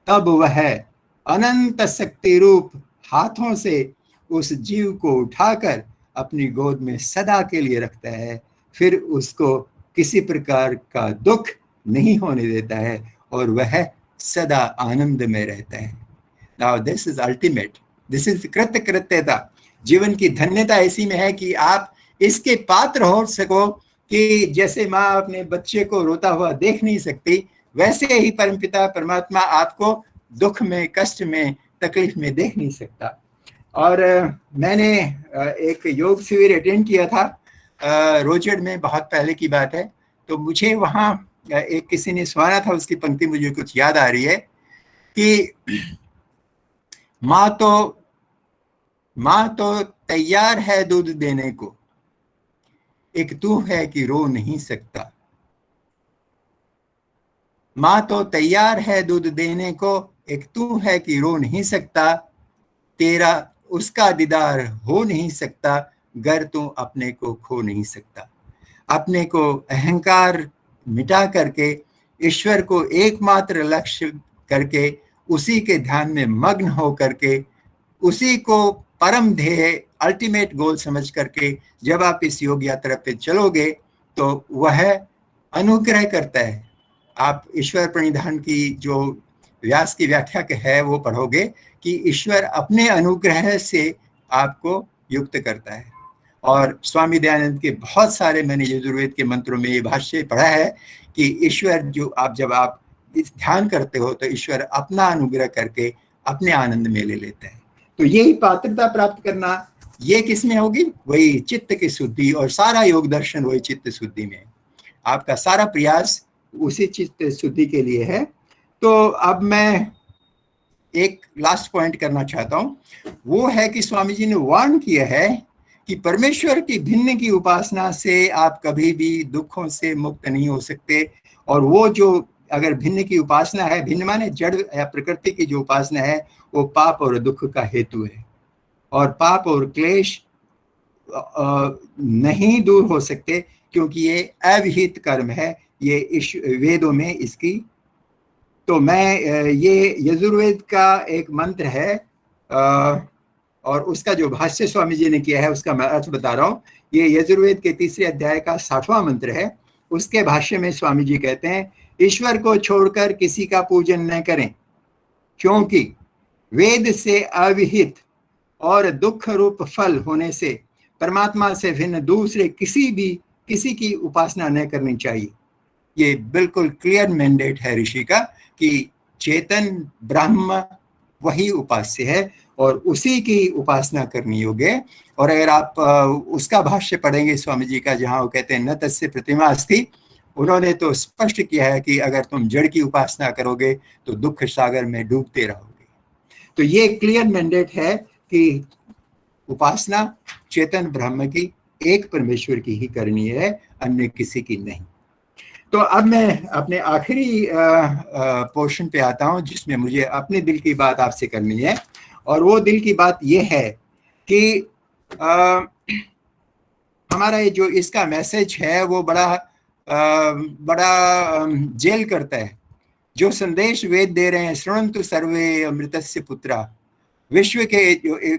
तब वह अनंत शक्ति रूप हाथों से उस जीव को उठाकर अपनी गोद में सदा के लिए रखता है, फिर उसको किसी प्रकार का दुख नहीं होने देता है और वह सदा आनंद में रहता है। Now this is ultimate, this is कृत्यता। जीवन की धन्यता ऐसी में है कि आप इसके पात्र हो सको कि जैसे माँ अपने बच्चे को रोता हुआ देख नहीं सकती, वैसे ही परमपिता परमात्मा आपको दुख में, कष्ट में, तकलीफ में देख नहीं सकता। और मैंने एक योग शिविर अटेंड किया था रोजड़ में, बहुत पहले की बात है। तो मुझे वहाँ एक किसी ने सुनाया था, उसकी पंक्ति मुझे कुछ याद आ रही है कि माँ तो तैयार है दूध देने को, एक तू है कि रो नहीं सकता। माँ तो तैयार है दूध देने को, एक तू है कि रो नहीं सकता। तेरा उसका दीदार हो नहीं सकता, गर तू अपने को खो नहीं सकता। अपने को अहंकार मिटा करके ईश्वर को एकमात्र लक्ष्य करके उसी के ध्यान में मग्न हो करके उसी को परम ध्येय, अल्टीमेट गोल समझ करके जब आप इस योग यात्रा पे चलोगे तो वह अनुग्रह करता है। आप ईश्वर प्रणिधान की जो व्यास की व्याख्या के है वो पढ़ोगे कि ईश्वर अपने अनुग्रह से आपको युक्त करता है। और स्वामी दयानंद के बहुत सारे, मैंने यजुर्वेद के मंत्रों में ये भाष्य पढ़ा है कि ईश्वर जो जब आप इस ध्यान करते हो तो ईश्वर अपना अनुग्रह करके अपने आनंद में ले लेता है। तो यही पात्रता प्राप्त करना, ये किसमें होगी? वही चित्त की शुद्धि, और सारा योग दर्शन वही चित्त शुद्धि में। आपका सारा प्रयास उसी चित्त शुद्धि के लिए है। तो अब मैं एक लास्ट पॉइंट करना चाहता हूँ, वो है कि स्वामी जी ने वार्न किया है कि परमेश्वर की भिन्न की उपासना से आप कभी भी दुखों से मुक्त नहीं हो सकते। और वो जो अगर भिन्न की उपासना है, भिन्न माने जड़ या प्रकृति की जो उपासना है, वो पाप और दुख का हेतु है। और पाप और क्लेश नहीं दूर हो सकते क्योंकि ये अविहित कर्म है, ये वेदों में इसकी। तो मैं ये यजुर्वेद का एक मंत्र है और उसका जो भाष्य स्वामी जी ने किया है उसका मैं अर्थ बता रहा हूँ। ये यजुर्वेद के 3 अध्याय का 60वां मंत्र है। उसके भाष्य में स्वामी जी कहते हैं, ईश्वर को छोड़कर किसी का पूजन न करें, क्योंकि वेद से अविहित और दुख रूप फल होने से परमात्मा से भिन्न दूसरे किसी की उपासना न करनी चाहिए। ये बिल्कुल क्लियर मैंडेट है ऋषि का कि चेतन ब्रह्म वही उपास्य है और उसी की उपासना करनी होगी। और अगर आप उसका भाष्य पढ़ेंगे स्वामी जी का, जहाँ वो कहते हैं न तस्य प्रतिमा अस्ति, उन्होंने तो स्पष्ट किया है कि अगर तुम जड़ की उपासना करोगे तो दुख सागर में डूबते रहोगे। तो ये क्लियर मैंडेट है कि उपासना चेतन ब्रह्म की, एक परमेश्वर की ही करनी है, अन्य किसी की नहीं। तो अब मैं अपने आखिरी पोर्शन पे आता हूं, जिसमें मुझे अपने दिल की बात आपसे करनी है। और वो दिल की बात ये है कि हमारा ये जो इसका मैसेज है वो बड़ा जेल करता है। जो संदेश वेद दे रहे हैं, शृण्वन्तु सर्वे अमृतस्य पुत्रा, विश्व के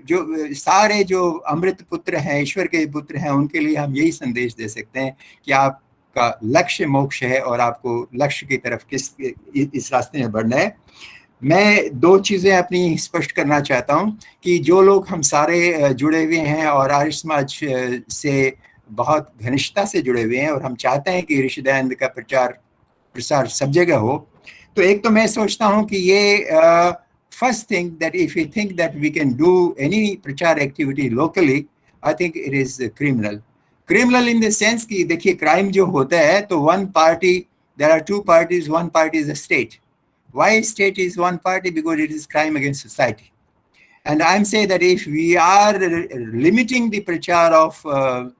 जो सारे जो अमृत पुत्र हैं, ईश्वर के पुत्र हैं, उनके लिए हम यही संदेश दे सकते हैं कि आपका लक्ष्य मोक्ष है और आपको लक्ष्य की तरफ इस रास्ते में बढ़ना है। मैं दो चीज़ें अपनी स्पष्ट करना चाहता हूं कि जो लोग हम सारे जुड़े हुए हैं और आर्य समाज से बहुत घनिष्ठता से जुड़े हुए हैं और हम चाहते हैं कि ऋषि दयानंद का प्रसार सब जगह हो, तो एक तो मैं सोचता हूं कि ये first thing, that if we think that we can do any प्रचार activity locally, I think it is criminal. Criminal in the sense कि देखिए crime जो होता है तो one party, there are two parties, one party is a state. Why state is one party? Because it is crime against society. And I'm saying that if we are limiting the prachar of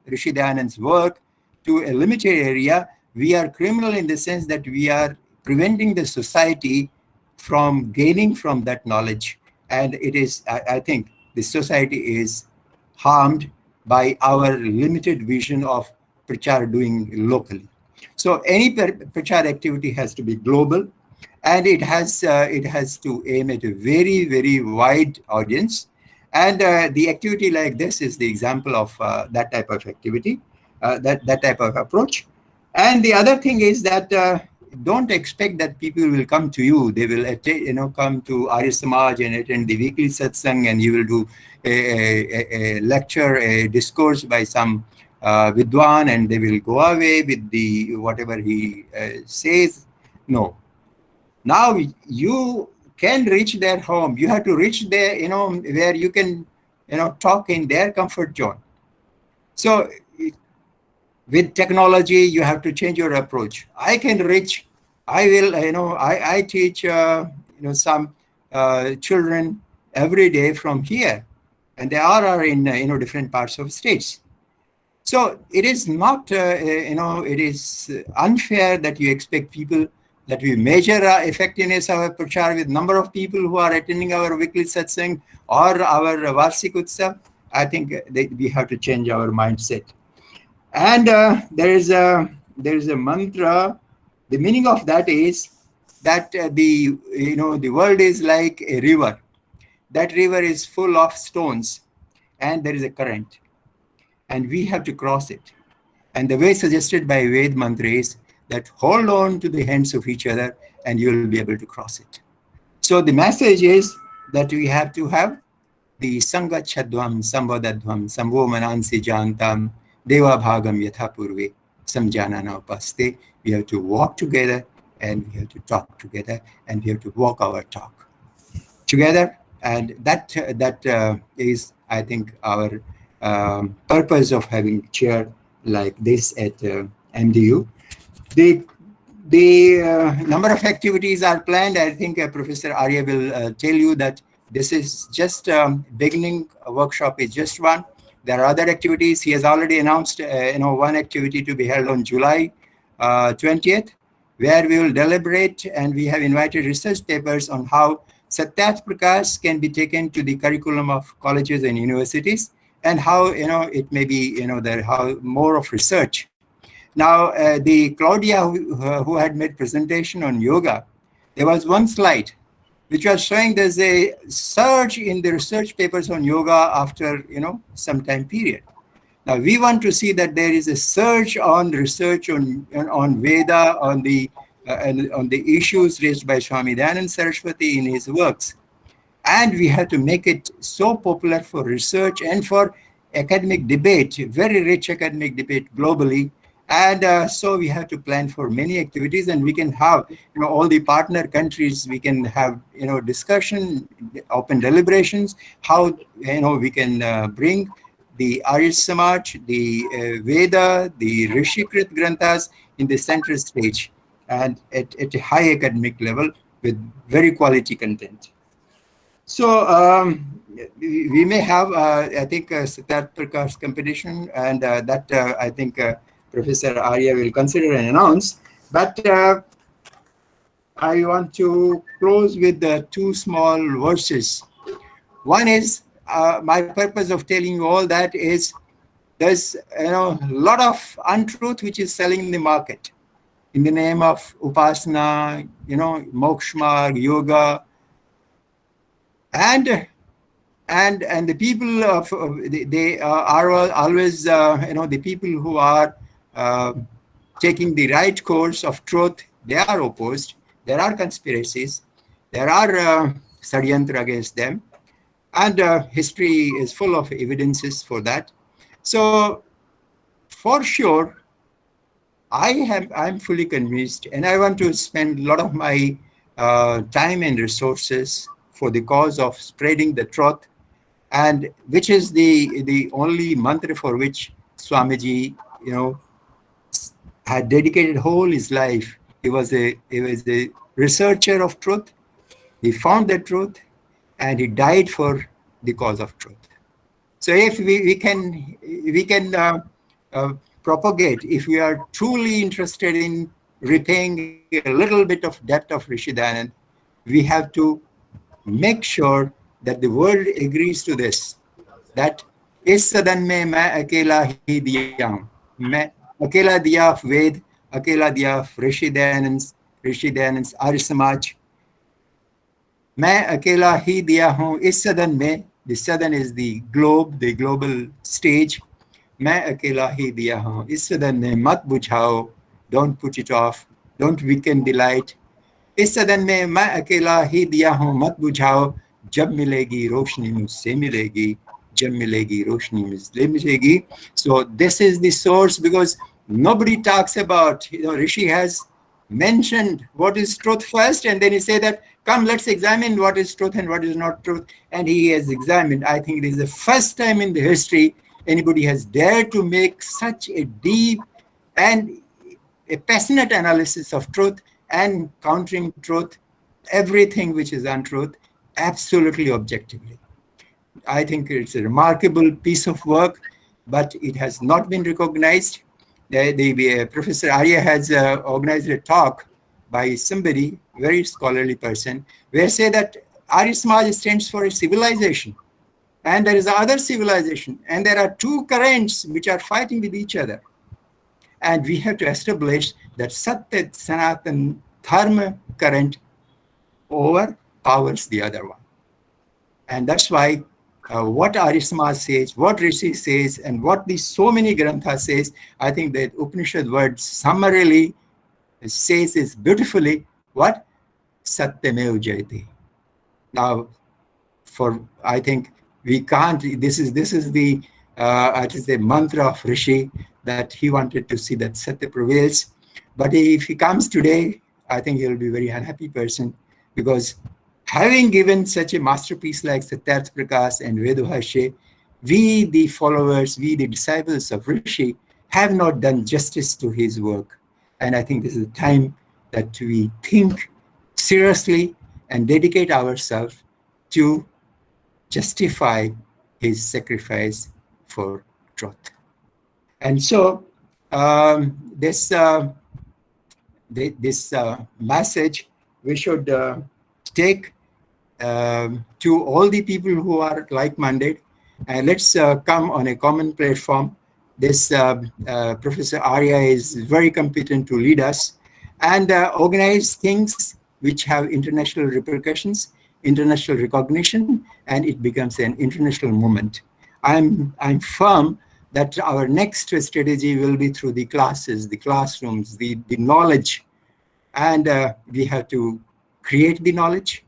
Rishi Dayanand's work to a limited area, we are criminal in the sense that we are preventing the society from gaining from that knowledge. And it is, I think, the society is harmed by our limited vision of prachar doing locally. So any prachar activity has to be global, and it has to aim at a very, very wide audience. And the activity like this is the example of that type of activity, that type of approach. And the other thing is that don't expect that people will come to you. They will come to Arya Samaj and attend the weekly satsang, and you will do a lecture, a discourse by some Vidwan, and they will go away with the whatever he says. No. Now you can reach their home. You have to reach there, where you can, talk in their comfort zone. So with technology, you have to change your approach. I can reach, I will, I teach, some children every day from here, and they all are in, different parts of states. So it is not, it is unfair that you expect people that we measure effectiveness of our prachar with number of people who are attending our weekly satsang or our Varsik Utsav. I think we have to change our mindset. And there is a mantra. The meaning of that is that the world is like a river. That river is full of stones, and there is a current, and we have to cross it. And the way suggested by Ved mantra is that hold on to the hands of each other, and you will be able to cross it. So the message is that we have to have the Sangachadvam, Sambodadvam, Samvomanansi Jantam, Deva Bhagam Yatha Purve, Samjanana Upaste. We have to walk together, and we have to talk together, and we have to walk our talk together. And that is, I think, our purpose of having chair like this at MDU. The number of activities are planned. I think Professor Arya will tell you that this is just beginning. A workshop is just one. There are other activities. He has already announced, one activity to be held on July 20th, where we will deliberate, and we have invited research papers on how Satyarth Prakash can be taken to the curriculum of colleges and universities, and how it may be how more of research. Now, the Claudia who had made presentation on yoga, there was one slide which was showing there's a surge in the research papers on yoga after some time period. Now we want to see that there is a surge on research on Veda, on the issues raised by Swami Dayananda Saraswati in his works, and we have to make it so popular for research and for academic debate, very rich academic debate globally. And so we have to plan for many activities, and we can have, all the partner countries, we can have, discussion, open deliberations, how, we can bring the Arya Samaj, the Veda, the Rishikrit Granthas in the center stage and at a high academic level with very quality content. So we may have, I think, Siddharth Prakash competition, and that I think Professor Arya will consider and announce. But I want to close with two small verses. One is my purpose of telling you all that is there's a lot of untruth which is selling in the market in the name of upasana, moksha, yoga, and the people of they are always the people who are taking the right course of truth. They are opposed. There are conspiracies. There are sadyantra against them, and history is full of evidences for that. So for sure, I'm fully convinced, and I want to spend a lot of my time and resources for the cause of spreading the truth, and which is the only mantra for which Swamiji, had dedicated whole his life. He was a researcher of truth. He found the truth, and he died for the cause of truth. So if we can propagate, if we are truly interested in repaying a little bit of debt of Rishi Dayanand, we have to make sure that the world agrees to this, that is sadan mein main akela hi diya hu. Main akela diya Ved, akela diya Rishi Dayanand's Arya Samaj. Main akela hi diya hu is sadan mein. The sadan is the globe, the global stage. Main akela hi diya hu is sadan mein mat bujhao. Don't put it off. Don't weaken the light. इस सदन में मैं अकेला ही दिया हूँ मत बुझाओ जब मिलेगी रोशनी मुझसे मिलेगी जब मिलेगी रोशनी मुझसे मिलेगी. So this is the source, because nobody talks about, Rishi has mentioned what is truth first, and then he say that come, let's examine what is truth and what is not truth, and he has examined. I think this is the first time in the history anybody has dared to make such a deep and a passionate analysis of truth and countering truth, everything which is untruth, absolutely objectively. I think it's a remarkable piece of work, but it has not been recognized. Professor Arya has organized a talk by somebody, very scholarly person, where say that Arya Samaj stands for a civilization, and there is another civilization, and there are two currents which are fighting with each other. And we have to establish that Satya Sanatan Dharma current overpowers the other one. And that's why what Arya Samaj says, what Rishi says, and what these so many Granthas says, I think that Upanishad words summarily says is beautifully what? Satyameva Jayate. Now, I think we can't, this is the mantra of Rishi, that he wanted to see that Satya prevails. But if he comes today, I think he'll be a very unhappy person, because having given such a masterpiece like Siddharth Prakash and Vedabhashya, we the followers, we the disciples of Rishi, have not done justice to his work. And I think this is the time that we think seriously and dedicate ourselves to justify his sacrifice for truth. And so this message we should take to all the people who are like-minded, and let's come on a common platform. This Professor Arya is very competent to lead us and organize things which have international repercussions, international recognition, and it becomes an international movement. I'm firm that our next strategy will be through the classes, the classrooms, the knowledge, and we have to create the knowledge,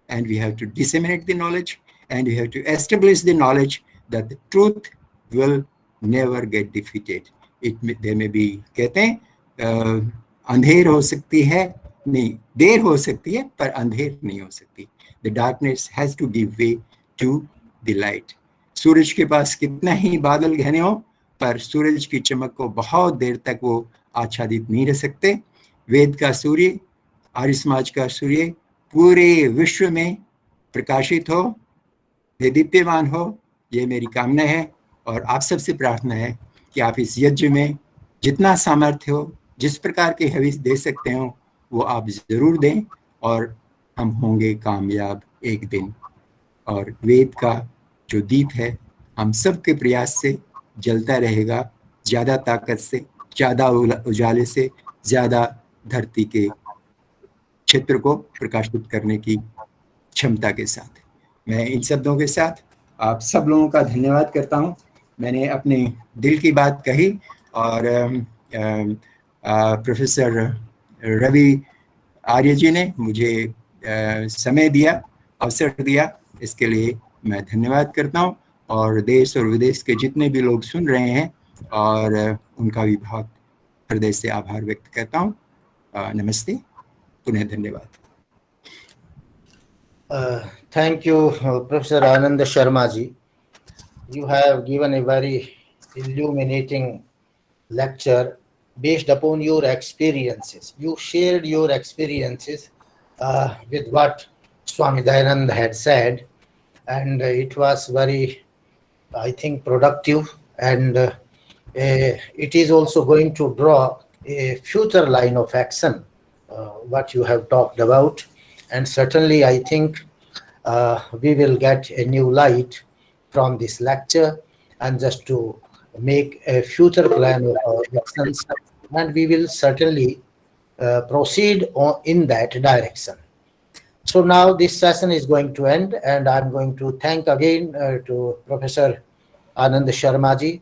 and we have to disseminate the knowledge, and we have to establish the knowledge that the truth will never get defeated. दे में भी कहते हैं अंधेर हो सकती है, नहीं देर हो सकती है पर अंधेर नहीं हो सकती। The darkness has to give way to the light. सूरज के पास कितना ही बादल घने हो पर सूरज की चमक को बहुत देर तक वो आच्छादित नहीं रह सकते। वेद का सूर्य, आर्य समाज का सूर्य पूरे विश्व में प्रकाशित हो, दीप्यमान हो, ये मेरी कामना है। और आप सबसे प्रार्थना है कि आप इस यज्ञ में जितना सामर्थ्य हो, जिस प्रकार के हविष दे सकते हो वो आप जरूर दें और हम होंगे कामयाब एक दिन। और वेद का जो दीप है हम सब के प्रयास से जलता रहेगा, ज्यादा ताकत से, ज्यादा उजाले से, ज्यादा धरती के क्षेत्र को प्रकाशित करने की क्षमता के साथ। मैं इन शब्दों के साथ आप सब लोगों का धन्यवाद करता हूं। मैंने अपने दिल की बात कही और प्रोफेसर रवि आर्य जी ने मुझे समय दिया, अवसर दिया, इसके लिए मैं धन्यवाद करता हूं। और देश और विदेश के जितने भी लोग सुन रहे हैं और उनका भी बहुत हृदय से आभार व्यक्त करता हूं। नमस्ते, पुनः धन्यवाद। Thank you, Professor Anand Sharma ji. You have given a very illuminating lecture based upon your experiences. You shared your experiences with what Swami Dayanand had said, and it was very, I think, productive, and it is also going to draw a future line of action, what you have talked about. And certainly, I think we will get a new light from this lecture, and just to make a future plan of our actions, and we will certainly proceed in that direction. So now this session is going to end, and I'm going to thank again to Professor Anand Sharma ji